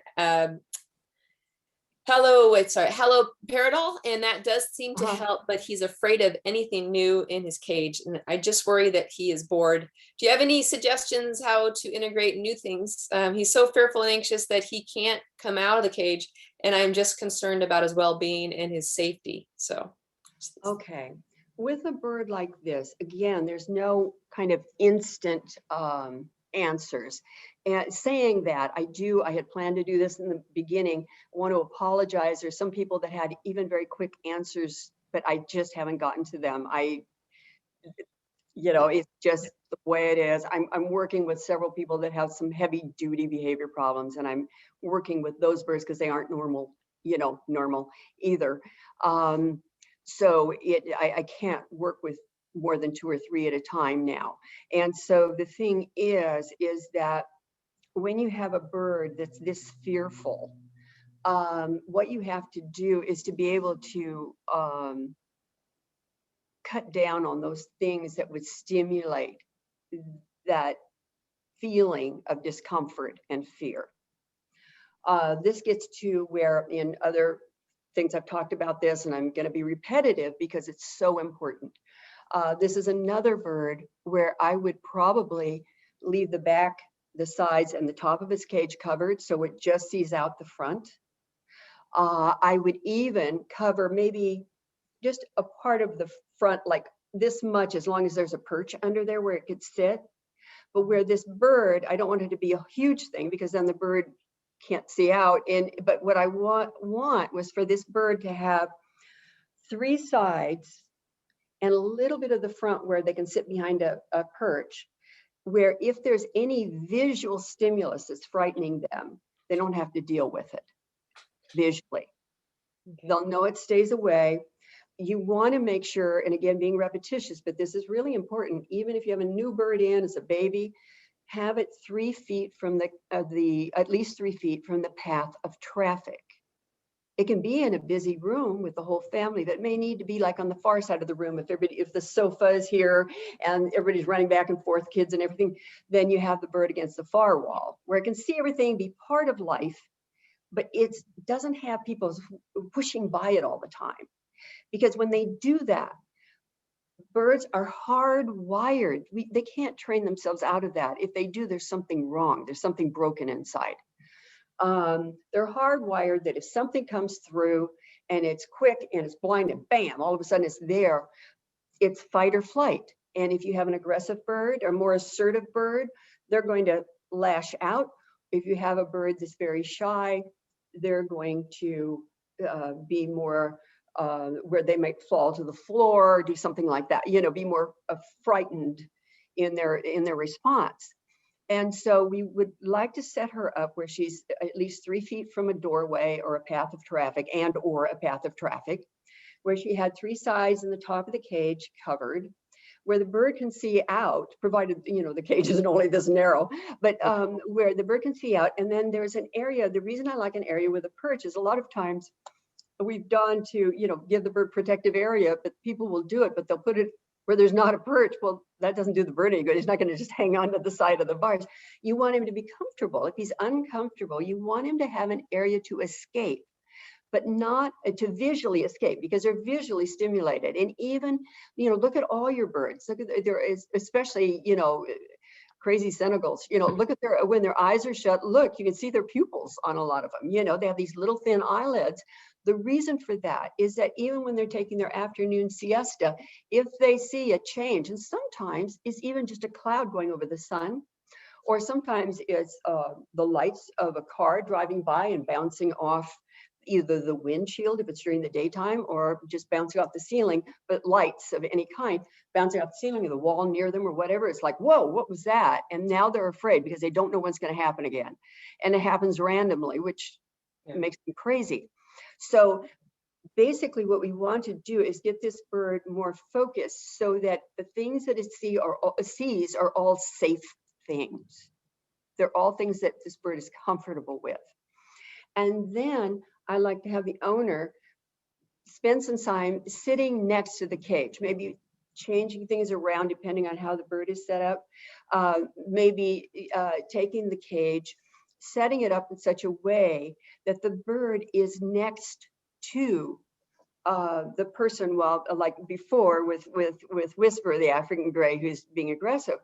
haloperidol, and that does seem to help, but he's afraid of anything new in his cage. And I just worry that he is bored. Do you have any suggestions how to integrate new things? He's so fearful and anxious that he can't come out of the cage, and I'm just concerned about his well-being and his safety. So, okay. With a bird like this, again, there's no kind of instant answers. And saying that, I had planned to do this in the beginning. I want to apologize. There's some people that had even very quick answers, but I just haven't gotten to them. It's just the way it is. I'm working with several people that have some heavy duty behavior problems, and I'm working with those birds because they aren't normal either. So I can't work with more than 2 or 3 at a time now. And so the thing is that when you have a bird that's this fearful, what you have to do is to be able to cut down on those things that would stimulate that feeling of discomfort and fear. This gets to where in other things I've talked about this, and I'm going to be repetitive because it's so important. This is another bird where I would probably leave the back, the sides, and the top of his cage covered so it just sees out the front. I would even cover maybe just a part of the front, like this much, as long as there's a perch under there where it could sit. But where this bird, I don't want it to be a huge thing because then the bird can't see out. But what I want was for this bird to have 3 sides and a little bit of the front where they can sit behind a perch, where if there's any visual stimulus that's frightening them, they don't have to deal with it visually. Okay. They'll know it stays away. You want to make sure, and again, being repetitious, but this is really important, even if you have a new bird in as a baby, have it 3 feet from at least 3 feet from the path of traffic. It can be in a busy room with the whole family, that may need to be like on the far side of the room. If the sofa is here and everybody's running back and forth, kids and everything, then you have the bird against the far wall where it can see everything, be part of life, but it doesn't have people pushing by it all the time. Because when they do that, birds are hardwired. They can't train themselves out of that. If they do, there's something wrong. There's something broken inside. They're hardwired that if something comes through and it's quick and it's blind and bam, all of a sudden it's there, it's fight or flight. And if you have an aggressive bird or more assertive bird, they're going to lash out. If you have a bird that's very shy, they're going to be more where they might fall to the floor or do something like that, be more frightened in their response. And so we would like to set her up where she's at least 3 feet from a doorway or a path of traffic or a path of traffic, where she had 3 sides and the top of the cage covered, where the bird can see out, provided, you know, the cage isn't only this narrow, but where the bird can see out. And then there's an area, the reason I like an area with a perch is a lot of times we've done to, you know, give the bird protective area, but people will do it, but they'll put it where there's not a perch. Well, that doesn't do the bird any good. He's not going to just hang on to the side of the bars. You want him to be comfortable. If he's uncomfortable, you want him to have an area to escape, but not to visually escape, because they're visually stimulated. And even, you know, look at all your birds. Look at there is, especially, you know, crazy Senegals, you know, look at their, when their eyes are shut, look, you can see their pupils on a lot of them. You know, they have these little thin eyelids. The reason for that is that even when they're taking their afternoon siesta, if they see a change, and sometimes it's even just a cloud going over the sun, or sometimes it's the lights of a car driving by and bouncing off either the windshield if it's during the daytime, or just bouncing off the ceiling, but lights of any kind bouncing off the ceiling or the wall near them or whatever. It's like, whoa, what was that? And now they're afraid because they don't know what's going to happen again. And it happens randomly, which makes them crazy. So basically what we want to do is get this bird more focused so that the things that it sees are all safe things. They're all things that this bird is comfortable with. And then I like to have the owner spend some time sitting next to the cage, maybe changing things around depending on how the bird is set up, maybe taking the cage, setting it up in such a way that the bird is next to the person, while like before with Whisper, the African gray, who's being aggressive.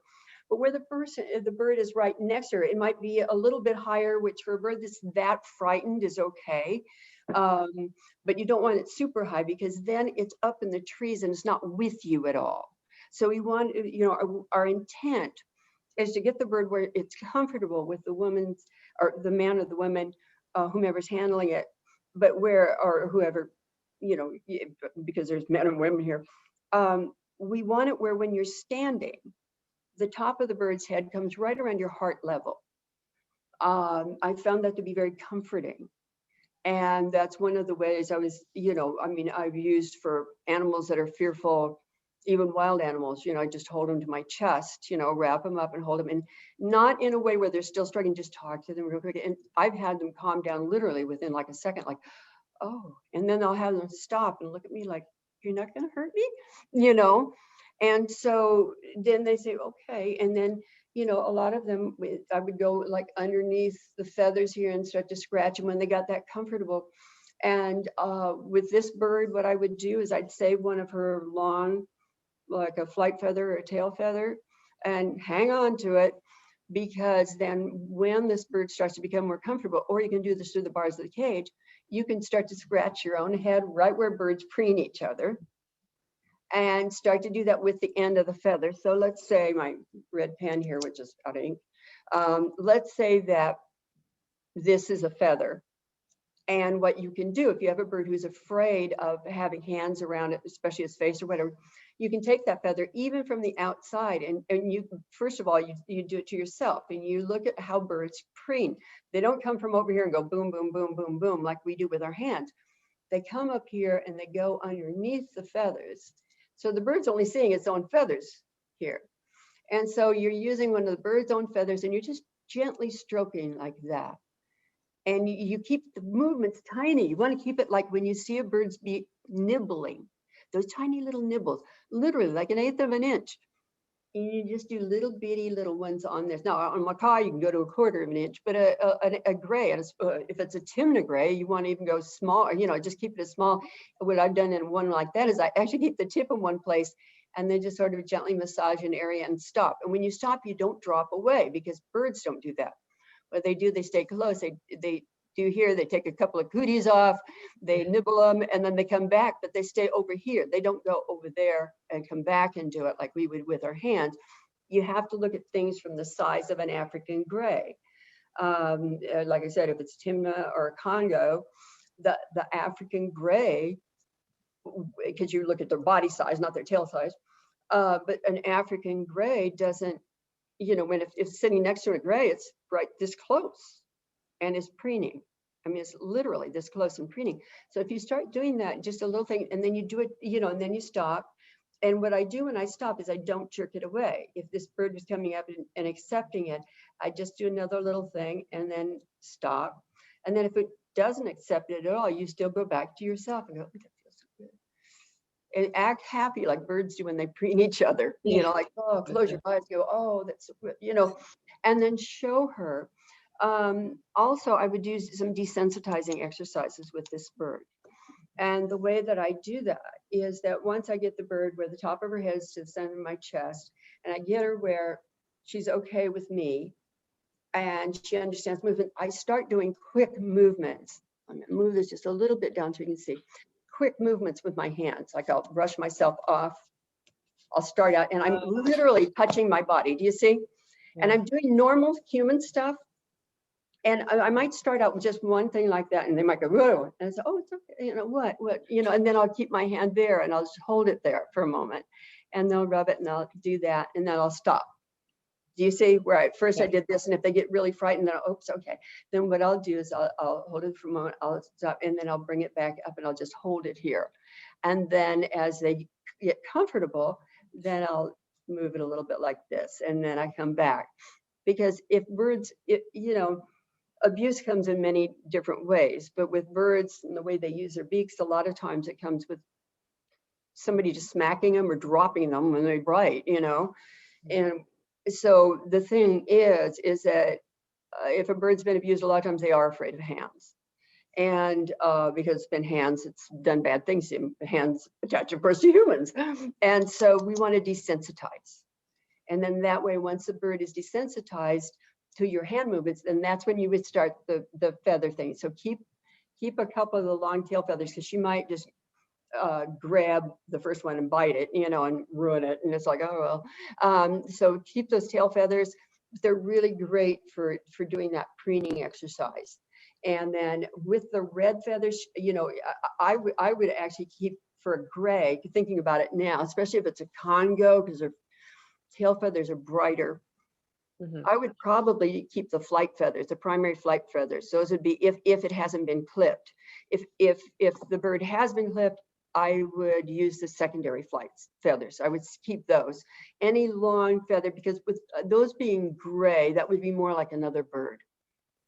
But where the bird is right next to her, it might be a little bit higher, which for a bird that's that frightened is okay. But you don't want it super high, because then it's up in the trees and it's not with you at all. So we want, you know, our intent is to get the bird where it's comfortable with the woman's, or the man or the woman, whomever's handling it, but where, or whoever, you know, because there's men and women here. We want it where when you're standing, the top of the bird's head comes right around your heart level. I found that to be very comforting. And that's one of the ways I was, you know, I mean, I've used for animals that are fearful, even wild animals, you know, I just hold them to my chest, you know, wrap them up and hold them, and not in a way where they're still struggling, just talk to them real quick. And I've had them calm down literally within like a second, like, oh, and then I'll have them stop and look at me like, you're not going to hurt me, you know? And so then they say, okay. And then, you know, a lot of them, I would go like underneath the feathers here and start to scratch them when they got that comfortable. And with this bird, what I would do is I'd save one of her long, like a flight feather or a tail feather, and hang on to it, because then when this bird starts to become more comfortable, or you can do this through the bars of the cage, you can start to scratch your own head right where birds preen each other, and start to do that with the end of the feather. So let's say my red pen here, which is out of ink. Let's say that this is a feather. And what you can do, if you have a bird who's afraid of having hands around it, especially his face or whatever, you can take that feather even from the outside, and you, first of all, you do it to yourself, and you look at how birds preen. They don't come from over here and go boom, boom, boom, boom, boom, like we do with our hands. They come up here and they go underneath the feathers. So the bird's only seeing its own feathers here. And so you're using one of the bird's own feathers and you're just gently stroking like that. And you keep the movements tiny. You want to keep it like when you see a bird's beak nibbling, those tiny little nibbles, literally like 1/8 of an inch. And you just do little bitty little ones on this. Now on macaw, you can go to 1/4 of an inch, but a gray, if it's a Timna gray, you want to even go small, you know, just keep it as small. What I've done in one like that is I actually keep the tip in one place and then just sort of gently massage an area and stop. And when you stop, you don't drop away, because birds don't do that. What they do, they stay close. They do here, they take a couple of cooties off, they nibble them, and then they come back, but they stay over here. They don't go over there and come back and do it like we would with our hands. You have to look at things from the size of an African gray. Like I said, if it's Timna or Congo, the African gray, because you look at their body size, not their tail size, but an African gray doesn't, you know, when if it's sitting next to a gray, it's right this close and is preening. I mean, it's literally this close and preening. So if you start doing that, just a little thing, and then you do it, you know, and then you stop, And what I do when I stop is I don't jerk it away. If this bird was coming up and accepting it, I just do another little thing and then stop. And then if it doesn't accept it at all, you still go back to yourself and go, "Oh, that feels so good." And act happy like birds do when they preen each other. You know, like, oh, close your eyes, go, oh, that's so good, you know, and then show her. Also, I would do some desensitizing exercises with this bird. And the way that I do that is that once I get the bird where the top of her head is to the center of my chest, and I get her where she's okay with me and she understands movement, I start doing quick movements. I'm gonna move this just a little bit down so you can see. Quick movements with my hands, like I'll brush myself off. I'll start out and I'm literally touching my body. Do you see? Yeah. And I'm doing normal human stuff. And I might start out with just one thing like that, and they might go, whoa, and I say, oh, it's okay, you know, what, you know, and then I'll keep my hand there and I'll just hold it there for a moment, and they'll rub it and I'll do that, and then I'll stop. Do you see where at first I did this, and if they get really frightened, then oops, okay. Then what I'll do is I'll hold it for a moment, I'll stop, and then I'll bring it back up and I'll just hold it here. And then as they get comfortable, then I'll move it a little bit like this, and then I come back. Because if birds, you know, abuse comes in many different ways, but with birds and the way they use their beaks, a lot of times it comes with somebody just smacking them or dropping them when they bite, you know. And so the thing is that if a bird's been abused, a lot of times they are afraid of hands. And because it's been hands, it's done bad things. Hands attach, of course, to humans. And so we want to desensitize. And then that way, once the bird is desensitized to your hand movements, then that's when you would start the feather thing. So keep a couple of the long tail feathers, because she might just grab the first one and bite it, you know, and ruin it. And it's like, oh, well. So keep those tail feathers. They're really great for doing that preening exercise. And then with the red feathers, you know, I would actually keep for a gray, thinking about it now, especially if it's a Congo, because their tail feathers are brighter. Mm-hmm. I would probably keep the flight feathers, the primary flight feathers. Those would be if it hasn't been clipped. If the bird has been clipped, I would use the secondary flight feathers. I would keep those. Any long feather, because with those being gray, that would be more like another bird.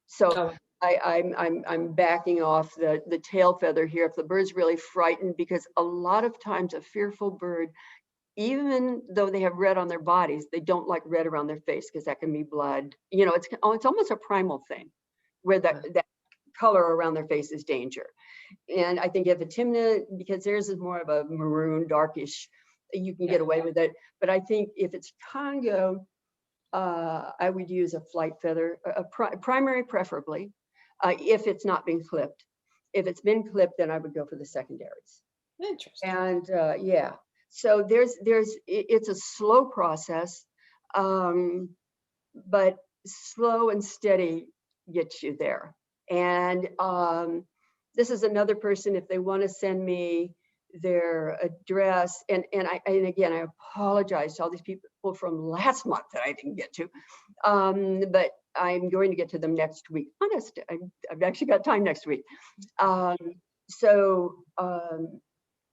So I'm backing off the tail feather here if the bird's really frightened, because a lot of times a fearful bird, even though they have red on their bodies, they don't like red around their face, because that can be blood. You know, it's almost a primal thing where that color around their face is danger. And I think if a Timna, because theirs is more of a maroon, darkish, you can get away with it. But I think if it's Congo, I would use a flight feather, primary preferably, if it's not been clipped. If it's been clipped, then I would go for the secondaries. Interesting. And yeah. So it's a slow process, but slow and steady gets you there. And this is another person, if they want to send me their address, and again, I apologize to all these people from last month that I didn't get to, but I'm going to get to them next week. Honest, I've actually got time next week.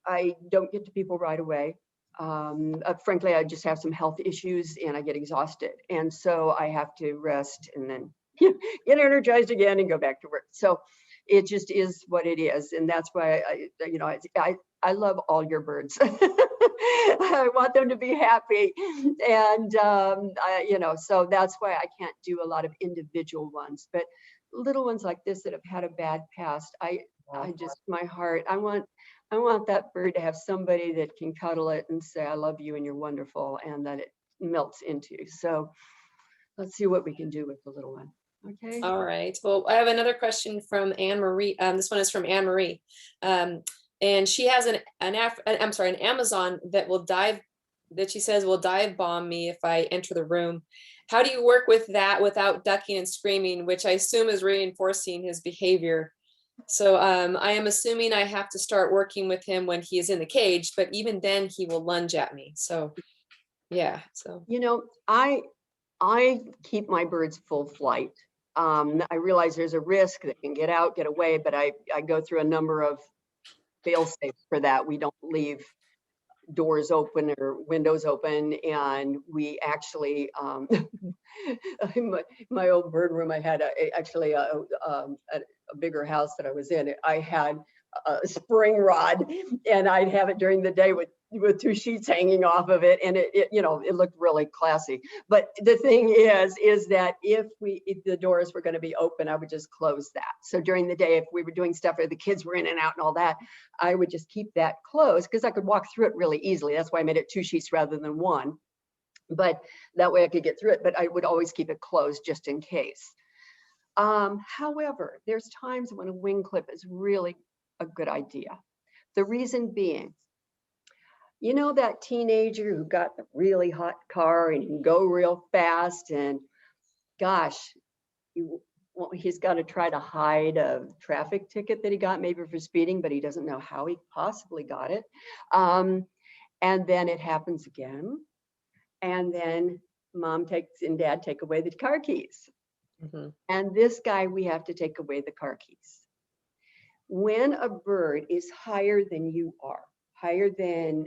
I don't get to people right away. Frankly, I just have some health issues and I get exhausted. And so I have to rest and then get energized again and go back to work. So it just is what it is. And that's why I love all your birds. I want them to be happy. And, so that's why I can't do a lot of individual ones, but little ones like this that have had a bad past, I just, my heart, I want that bird to have somebody that can cuddle it and say, I love you and you're wonderful, and that it melts into. So let's see what we can do with the little one. Okay. All right. Well, I have another question from Anne Marie. This one is from Anne Marie. And she has an Amazon that she says will dive bomb me if I enter the room. How do you work with that without ducking and screaming, which I assume is reinforcing his behavior? So I am assuming I have to start working with him when he is in the cage, but even then he will lunge at me. So yeah. So, you know, I keep my birds full flight. I realize there's a risk that can get out, get away, but I go through a number of fail safes for that. We don't leave doors open or windows open, and we actually, my old bird room, I had actually a bigger house that I was in. I had a spring rod, and I'd have it during the day with 2 sheets hanging off of it, and it looked really classy. But the thing is that if the doors were going to be open, I would just close that. So during the day, if we were doing stuff or the kids were in and out and all that, I would just keep that closed because I could walk through it really easily. That's why I made it 2 sheets rather than 1. But that way I could get through it, but I would always keep it closed just in case. However, there's times when a wing clip is really a good idea. The reason being, you know, that teenager who got the really hot car and can go real fast, and gosh, he's got to try to hide a traffic ticket that he got, maybe for speeding, but he doesn't know how he possibly got it. And then it happens again. And then mom and dad take away the car keys. Mm-hmm. And this guy, we have to take away the car keys. When a bird is higher than you are, higher than,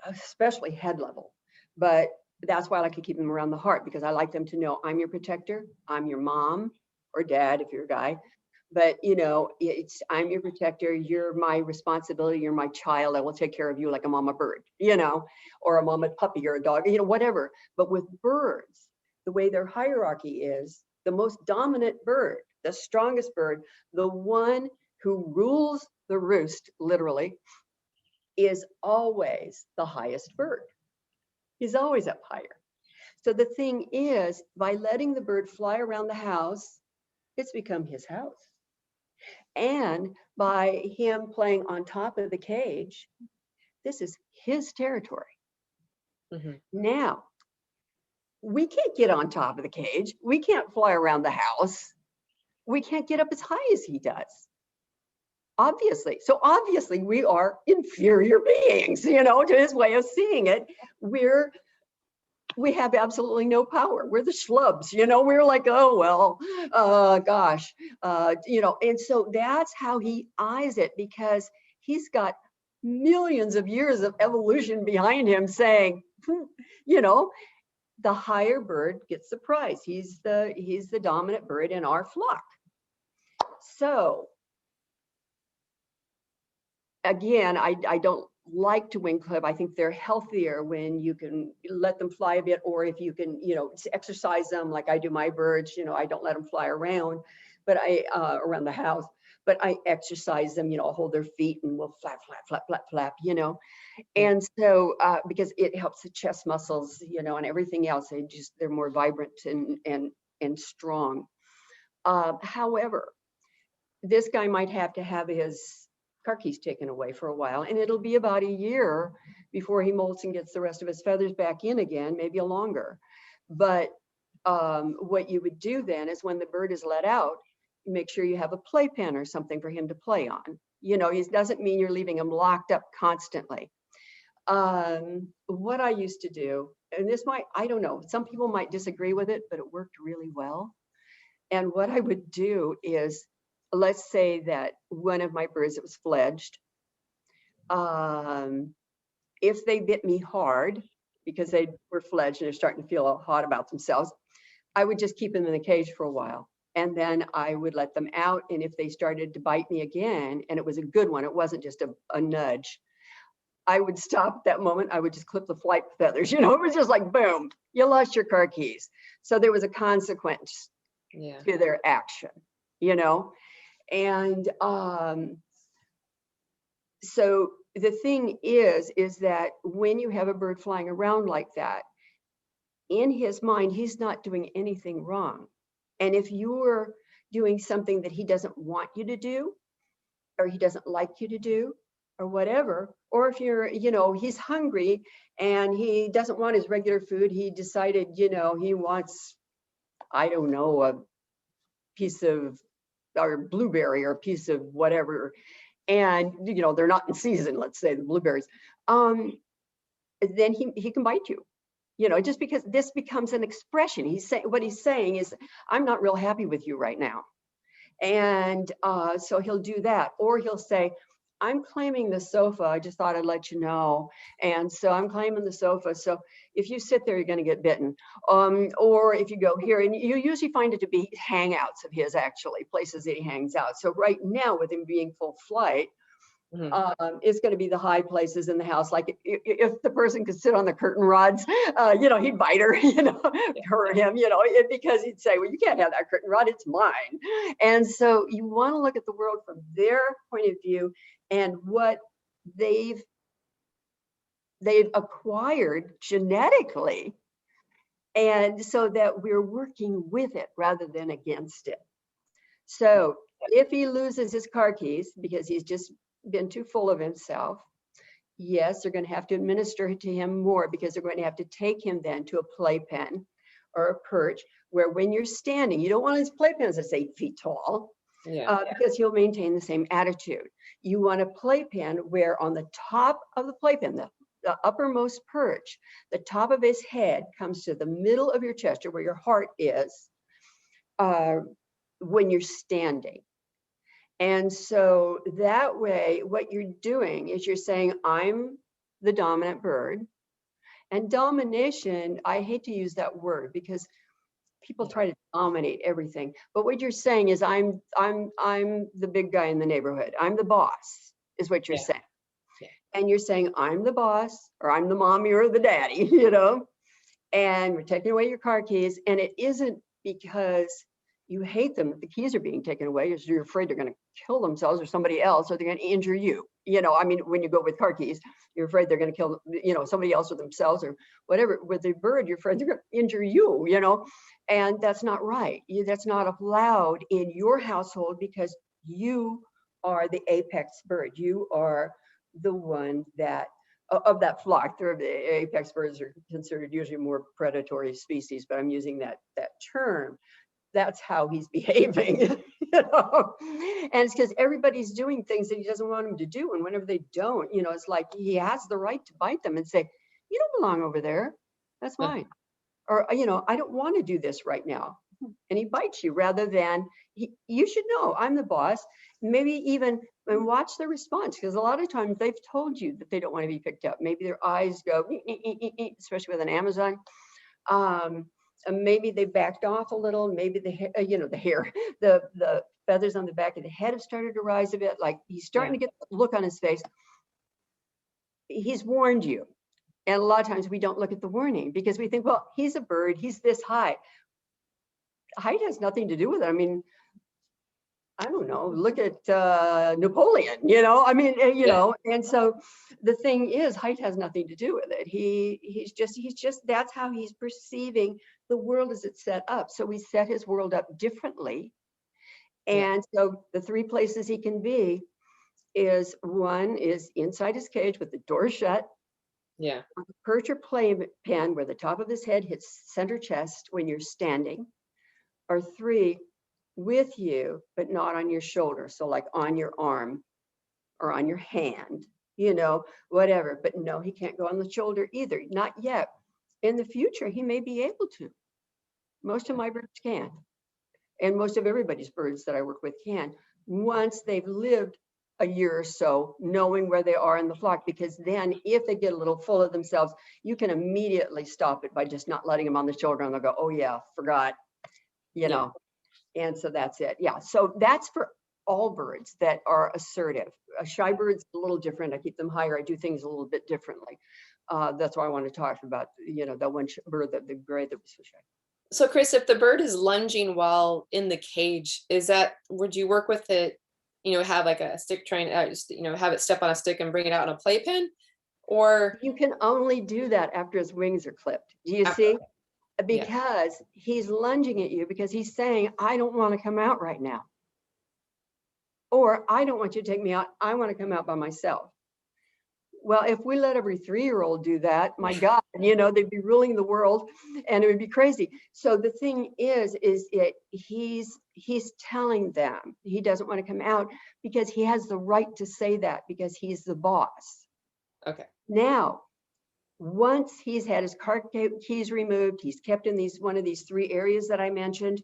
especially head level, but that's why I like to keep them around the heart, because I like them to know I'm your protector, I'm your mom or dad if you're a guy, but you know, I'm your protector, you're my responsibility, you're my child, I will take care of you like a mama bird, you know, or a mama puppy or a dog, you know, whatever. But with birds, the way their hierarchy is, the most dominant bird, the strongest bird, the one who rules the roost, literally, is always the highest bird. He's always up higher. So the thing is, by letting the bird fly around the house, it's become his house. And by him playing on top of the cage, this is his territory. Mm-hmm. Now, we can't get on top of the cage. We can't fly around the house. We can't get up as high as he does. Obviously. So obviously we are inferior beings, you know, to his way of seeing it. We have absolutely no power. We're the schlubs, you know, we're like, oh, well, gosh, you know, and so that's how he eyes it, because he's got millions of years of evolution behind him saying, you know, the higher bird gets the prize. He's the dominant bird in our flock. So again, I don't like to wing clip. I think they're healthier when you can let them fly a bit, or if you can, you know, exercise them like I do my birds. You know, I don't let them fly around, but around the house, but I exercise them. You know, I'll hold their feet and we'll flap, flap, flap, flap, flap. You know, and so because it helps the chest muscles, you know, and everything else. They're more vibrant and strong. However, this guy might have to have his car keys taken away for a while, and it'll be about a year before he molts and gets the rest of his feathers back in again, maybe a longer. But what you would do then is, when the bird is let out, make sure you have a playpen or something for him to play on. You know, it doesn't mean you're leaving him locked up constantly. What I used to do, and this might, I don't know, some people might disagree with it, but it worked really well. And what I would do is, let's say that one of my birds that was fledged, if they bit me hard because they were fledged and they're starting to feel hot about themselves, I would just keep them in the cage for a while. And then I would let them out. And if they started to bite me again, and it was a good one, it wasn't just a nudge, I would stop at that moment. I would just clip the flight feathers. You know, it was just like, boom, you lost your car keys. So there was a consequence to their action, you know? And so the thing is that when you have a bird flying around like that, in his mind, he's not doing anything wrong. And if you're doing something that he doesn't want you to do, or he doesn't like you to do, or whatever, or if you're, you know, he's hungry and he doesn't want his regular food, he decided, you know, he wants, I don't know, a piece of, or blueberry, or a piece of whatever, and you know they're not in season, let's say the blueberries, then he can bite you, you know, just because this becomes an expression. He's saying, what he's saying is, I'm not real happy with you right now, and so he'll do that. Or he'll say, I'm claiming the sofa. I just thought I'd let you know. And so I'm claiming the sofa. So if you sit there, you're going to get bitten. Or if you go here, and you usually find it to be hangouts of his, actually, places that he hangs out. So right now, with him being full flight, it's going to be the high places in the house. Like if the person could sit on the curtain rods, you know, he'd bite her, you know, hurt him, you know, because he'd say, well, you can't have that curtain rod, it's mine. And so you want to look at the world from their point of view and what they've acquired genetically. And so that we're working with it rather than against it. So if he loses his car keys because he's just been too full of himself, yes, they're going to have to administer to him more, because they're going to have to take him then to a playpen or a perch where when you're standing, you don't want his playpens that's 8 feet tall, because he'll maintain the same attitude. You want a playpen where on the top of the playpen, the uppermost perch, the top of his head comes to the middle of your chest, or where your heart is, when you're standing. And so that way, what you're doing is you're saying, I'm the dominant bird. And domination, I hate to use that word because people try to dominate everything. But what you're saying is, I'm the big guy in the neighborhood. I'm the boss, is what you're saying. And you're saying, I'm the boss, or I'm the mommy or the daddy, you know, and we're taking away your car keys. And it isn't because you hate them that the keys are being taken away, is you're afraid they're going to kill themselves or somebody else, or they're going to injure you. You know, I mean, when you go with car keys, you're afraid they're going to kill, you know, somebody else or themselves or whatever. With the bird, you're afraid they're going to injure you, you know, and that's not right. That's not allowed in your household, because you are the apex bird. You are the one that, of that flock. The apex birds are considered usually more predatory species, but I'm using that term. That's how he's behaving, you know? And it's because everybody's doing things that he doesn't want them to do. And whenever they don't, you know, it's like he has the right to bite them and say, you don't belong over there. That's mine. Or, you know, I don't want to do this right now. And he bites you rather than, you should know I'm the boss. Maybe even, and watch their response, because a lot of times they've told you that they don't want to be picked up. Maybe their eyes go, especially with an Amazon. Maybe they backed off a little. Maybe the you know, the hair, the feathers on the back of the head have started to rise a bit. Like he's starting to get the look on his face. He's warned you. And a lot of times we don't look at the warning because we think, well, he's a bird, he's this high. Height has nothing to do with it. I mean, I don't know, look at Napoleon, you know, I mean, you know, and so the thing is, height has nothing to do with it. He's just, that's how he's perceiving the world as it's set up. So we set his world up differently. And so the 3 places he can be is, one is inside his cage with the door shut. On the perch or playpen where the top of his head hits center chest when you're standing. Or 3, with you, but not on your shoulder. So like on your arm or on your hand, you know, whatever. But no, he can't go on the shoulder either. Not yet. In the future, he may be able to. Most of my birds can. And most of everybody's birds that I work with can, once they've lived a year or so, knowing where they are in the flock, because then if they get a little full of themselves, you can immediately stop it by just not letting them on the shoulder, and they'll go, oh yeah, forgot, you know. And so that's it. Yeah. So that's for all birds that are assertive. A shy bird's a little different. I keep them higher. I do things a little bit differently. That's why I want to talk about, you know, that one bird, the gray that was so shy. So Chris, if the bird is lunging while in the cage, would you work with it, you know, have like a stick train, you know, have it step on a stick and bring it out in a playpen? Or you can only do that after his wings are clipped. Do you see? Because he's lunging at you because he's saying, I don't want to come out right now. Or I don't want you to take me out. I want to come out by myself. Well, if we let every 3-year-old do that, my God, you know, they'd be ruling the world and it would be crazy. So the thing is he's telling them he doesn't want to come out because he has the right to say that because he's the boss. Okay. Now, once he's had his car keys removed, he's kept in one of these 3 areas that I mentioned.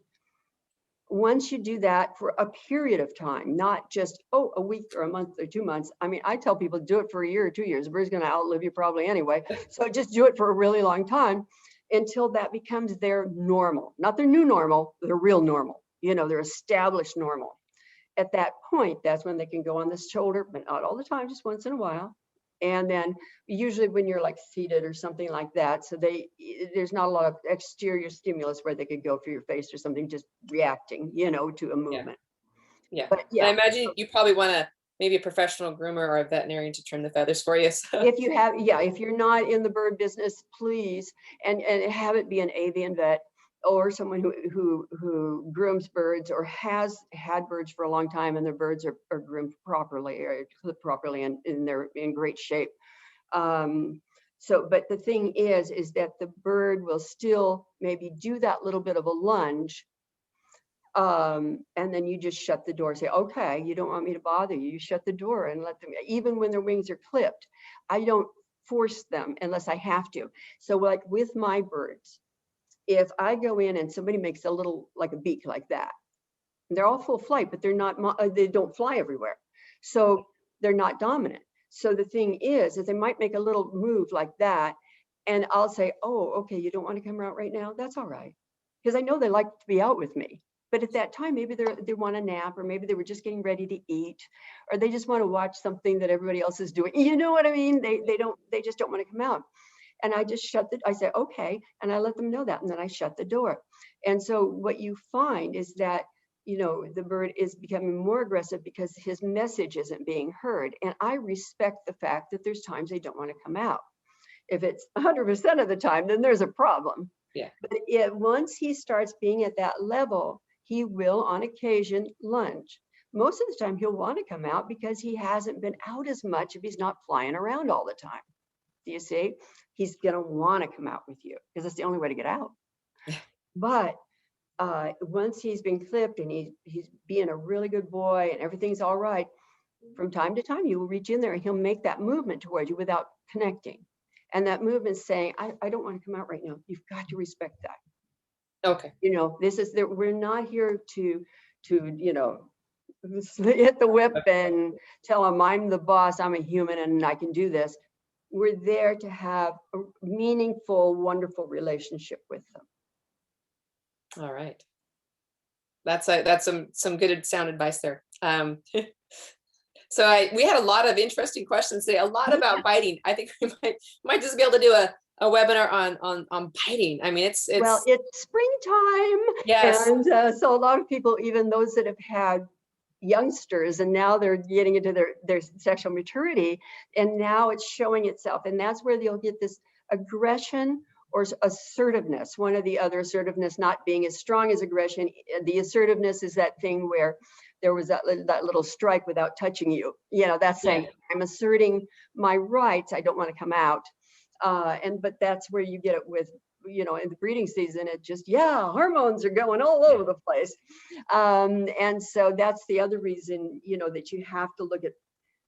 once you do that for a period of time, not just, oh, a week or a month or 2 months. I mean, I tell people do it for a year or 2 years. The bird's going to outlive you probably anyway. So just do it for a really long time until that becomes their normal, not their new normal, their real normal, their established normal. At that point, that's when they can go on the shoulder, but not all the time, just once in a while. And then usually when you're like seated or something like that, so there's not a lot of exterior stimulus where they could go for your face or something, just reacting, to a movement. Yeah. But yeah. And I imagine you probably want maybe a professional groomer or a veterinarian to trim the feathers for you. So. If you have, if you're not in the bird business, please, and have it be an avian vet or someone who grooms birds or has had birds for a long time and their birds are groomed properly or clipped properly and they're in great shape. But the thing is that the bird will still maybe do that little bit of a lunge. And then you just shut the door, say, okay, you don't want me to bother you. You shut the door and let them, even when their wings are clipped, I don't force them unless I have to. So like with my birds, if I go in and somebody makes a little, like a beak like that, they're all full flight, but they don't fly everywhere. So they're not dominant. So the thing is they might make a little move like that. And I'll say, oh, okay, you don't want to come out right now? That's all right. Because I know they like to be out with me. But at that time, maybe they want a nap, or maybe they were just getting ready to eat, or they just want to watch something that everybody else is doing. You know what I mean? They just don't want to come out. And I just I say, okay. And I let them know that. And then I shut the door. And so what you find is that, the bird is becoming more aggressive because his message isn't being heard. And I respect the fact that there's times they don't want to come out. If it's 100% of the time, then there's a problem. Yeah. But once he starts being at that level, he will on occasion lunge. Most of the time he'll want to come out because he hasn't been out as much if he's not flying around all the time. Do you see? He's going to want to come out with you because it's the only way to get out. But once he's been clipped and he's being a really good boy and everything's all right, from time to time, you will reach in there and he'll make that movement towards you without connecting. And that movement saying, I don't want to come out right now. You've got to respect that. Okay. We're not here to hit the whip and tell them I'm the boss, I'm a human and I can do this. We're there to have a meaningful, wonderful relationship with them. All right. That's some good sound advice there. So we had a lot of interesting questions today, a lot about biting. I think we might just be able to do a webinar on biting. I mean, it's springtime. Yes. And so a lot of people, even those that have had youngsters and now they're getting into their sexual maturity, and now it's showing itself. And that's where they'll get this aggression or assertiveness, one or the other. Assertiveness not being as strong as aggression. The assertiveness is that thing where there was that little strike without touching you. That's saying, I'm asserting my rights. I don't want to come out. But that's where you get it with, in the breeding season, it just, hormones are going all over the place. And so that's the other reason, that you have to look at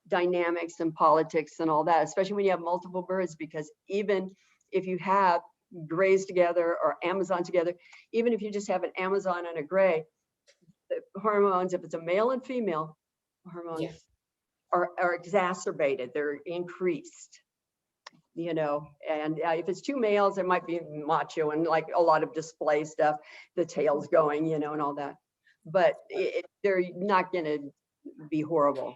dynamics and politics and all that, especially when you have multiple birds, because even if you have grays together or Amazon together, even if you just have an Amazon and a gray, the hormones, if it's a male and female, hormones are exacerbated, they're increased. And if it's two males, it might be macho and like a lot of display stuff, the tail's going, and all that. But they're not going to be horrible.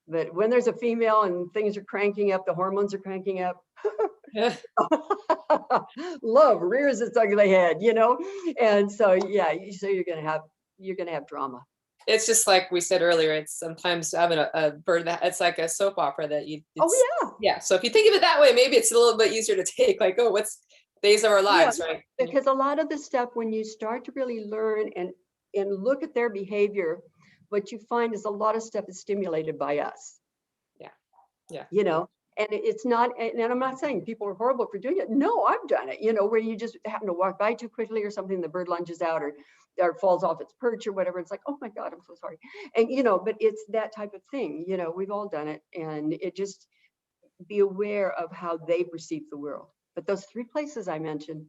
But when there's a female and things are cranking up, the hormones are cranking up. Love rears its ugly head, And so, so you're going to have drama. It's just like we said earlier, it's sometimes having a bird that it's like a soap opera that so if you think of it that way, maybe it's a little bit easier to take, like, oh, what's days of our lives, right? Because a lot of the stuff, when you start to really learn and look at their behavior, what you find is a lot of stuff is stimulated by us. And it's not, and I'm not saying people are horrible for doing it. No, I've done it, where you just happen to walk by too quickly or something, the bird lunges out or falls off its perch or whatever. It's like, oh my God, I'm so sorry. And, but it's that type of thing, we've all done it. And it just, be aware of how they perceive the world. But those three places I mentioned,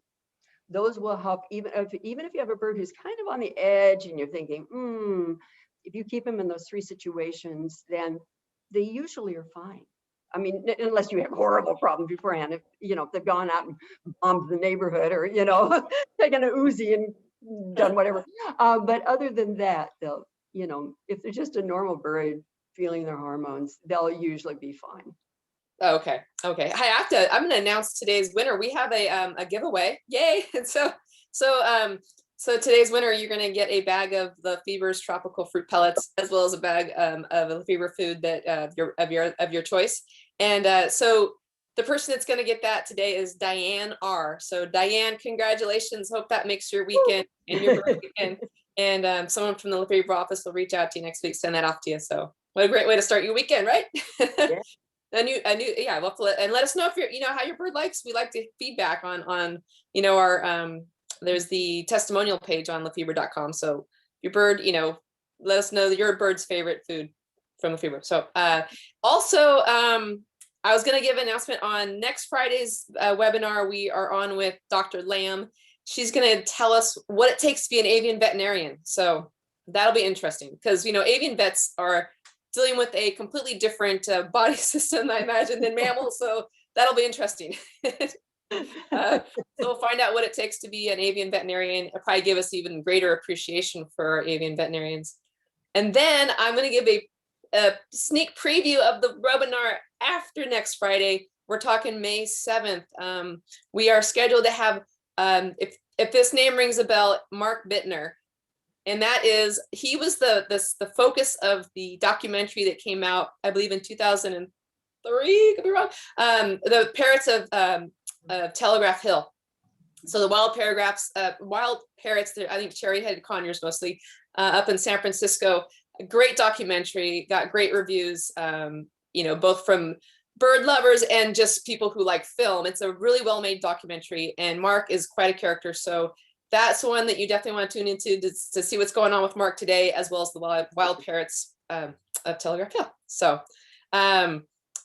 those will help. Even if you have a bird who's kind of on the edge and you're thinking, if you keep them in those 3 situations, then they usually are fine. I mean, unless you have horrible problems beforehand, if they've gone out and bombed the neighborhood, or taken a Uzi and done whatever. But other than that, they'll, if they're just a normal bird feeling their hormones, they'll usually be fine. Okay. I'm going to announce today's winner. We have a giveaway. Yay. And so today's winner, you're going to get a bag of Lafeber's tropical fruit pellets, as well as a bag of Lafeber food that of your choice. And so the person that's going to get that today is Diane R. So Diane, congratulations. Hope that makes your weekend and your weekend. And someone from the Lafeber office will reach out to you next week, send that off to you. So what a great way to start your weekend, right? Yeah. Yeah. Well, and let us know if you're, how your bird likes. We like to feedback on our there's the testimonial page on Lafeber.com. So your bird, let us know your bird's favorite food from Lafeber. So also, I was going to give an announcement on next Friday's webinar. We are on with Dr. Lamb. She's going to tell us what it takes to be an avian veterinarian. So that'll be interesting because, avian vets are dealing with a completely different body system, I imagine, than mammals. So that'll be interesting. So we'll find out what it takes to be an avian veterinarian. It'll probably give us even greater appreciation for avian veterinarians. And then I'm going to give a sneak preview of the webinar after next Friday. We're talking May 7th. We are scheduled to have, if this name rings a bell, Mark Bittner. And he was the focus of the documentary that came out, I believe, in 2003, could be wrong. The parrots of Telegraph Hill. So the wild parrots, I think cherry-headed conures mostly, up in San Francisco. A great documentary, got great reviews, both from bird lovers and just people who like film. It's a really well-made documentary, and Mark is quite a character. So that's one that you definitely want to tune into to see what's going on with Mark today, as well as the wild parrots of Telegraph Hill. So,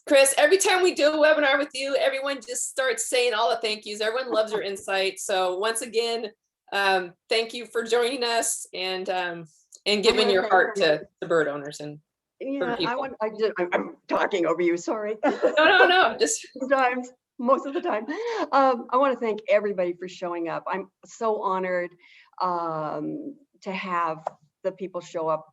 Chris, every time we do a webinar with you, everyone just starts saying all the thank yous. Everyone loves your insight. So once again, thank you for joining us and giving your heart to the bird owners and I'm talking over you. Sorry. No. Just sometimes. Most of the time. I want to thank everybody for showing up. I'm so honored to have the people show up.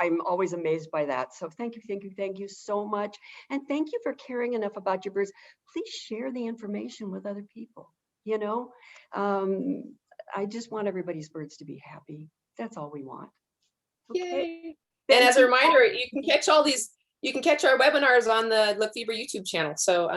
I'm always amazed by that. So thank you so much. And thank you for caring enough about your birds. Please share the information with other people. I just want everybody's birds to be happy. That's all we want. Okay. Yay. And as a reminder, you can catch our webinars on the Lafeber YouTube channel. So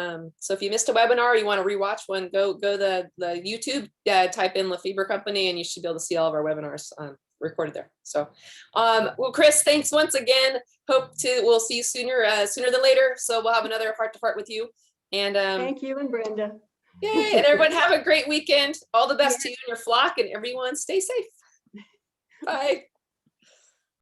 if you missed a webinar or you want to rewatch one, go the YouTube, type in Lafeber Company, and you should be able to see all of our webinars recorded there. So, well, Chris, thanks once again. We'll see you sooner than later. So we'll have another heart to heart with you. And thank you and Brenda. Yay! And everyone have a great weekend. All the best to you and your flock, and everyone stay safe. Bye.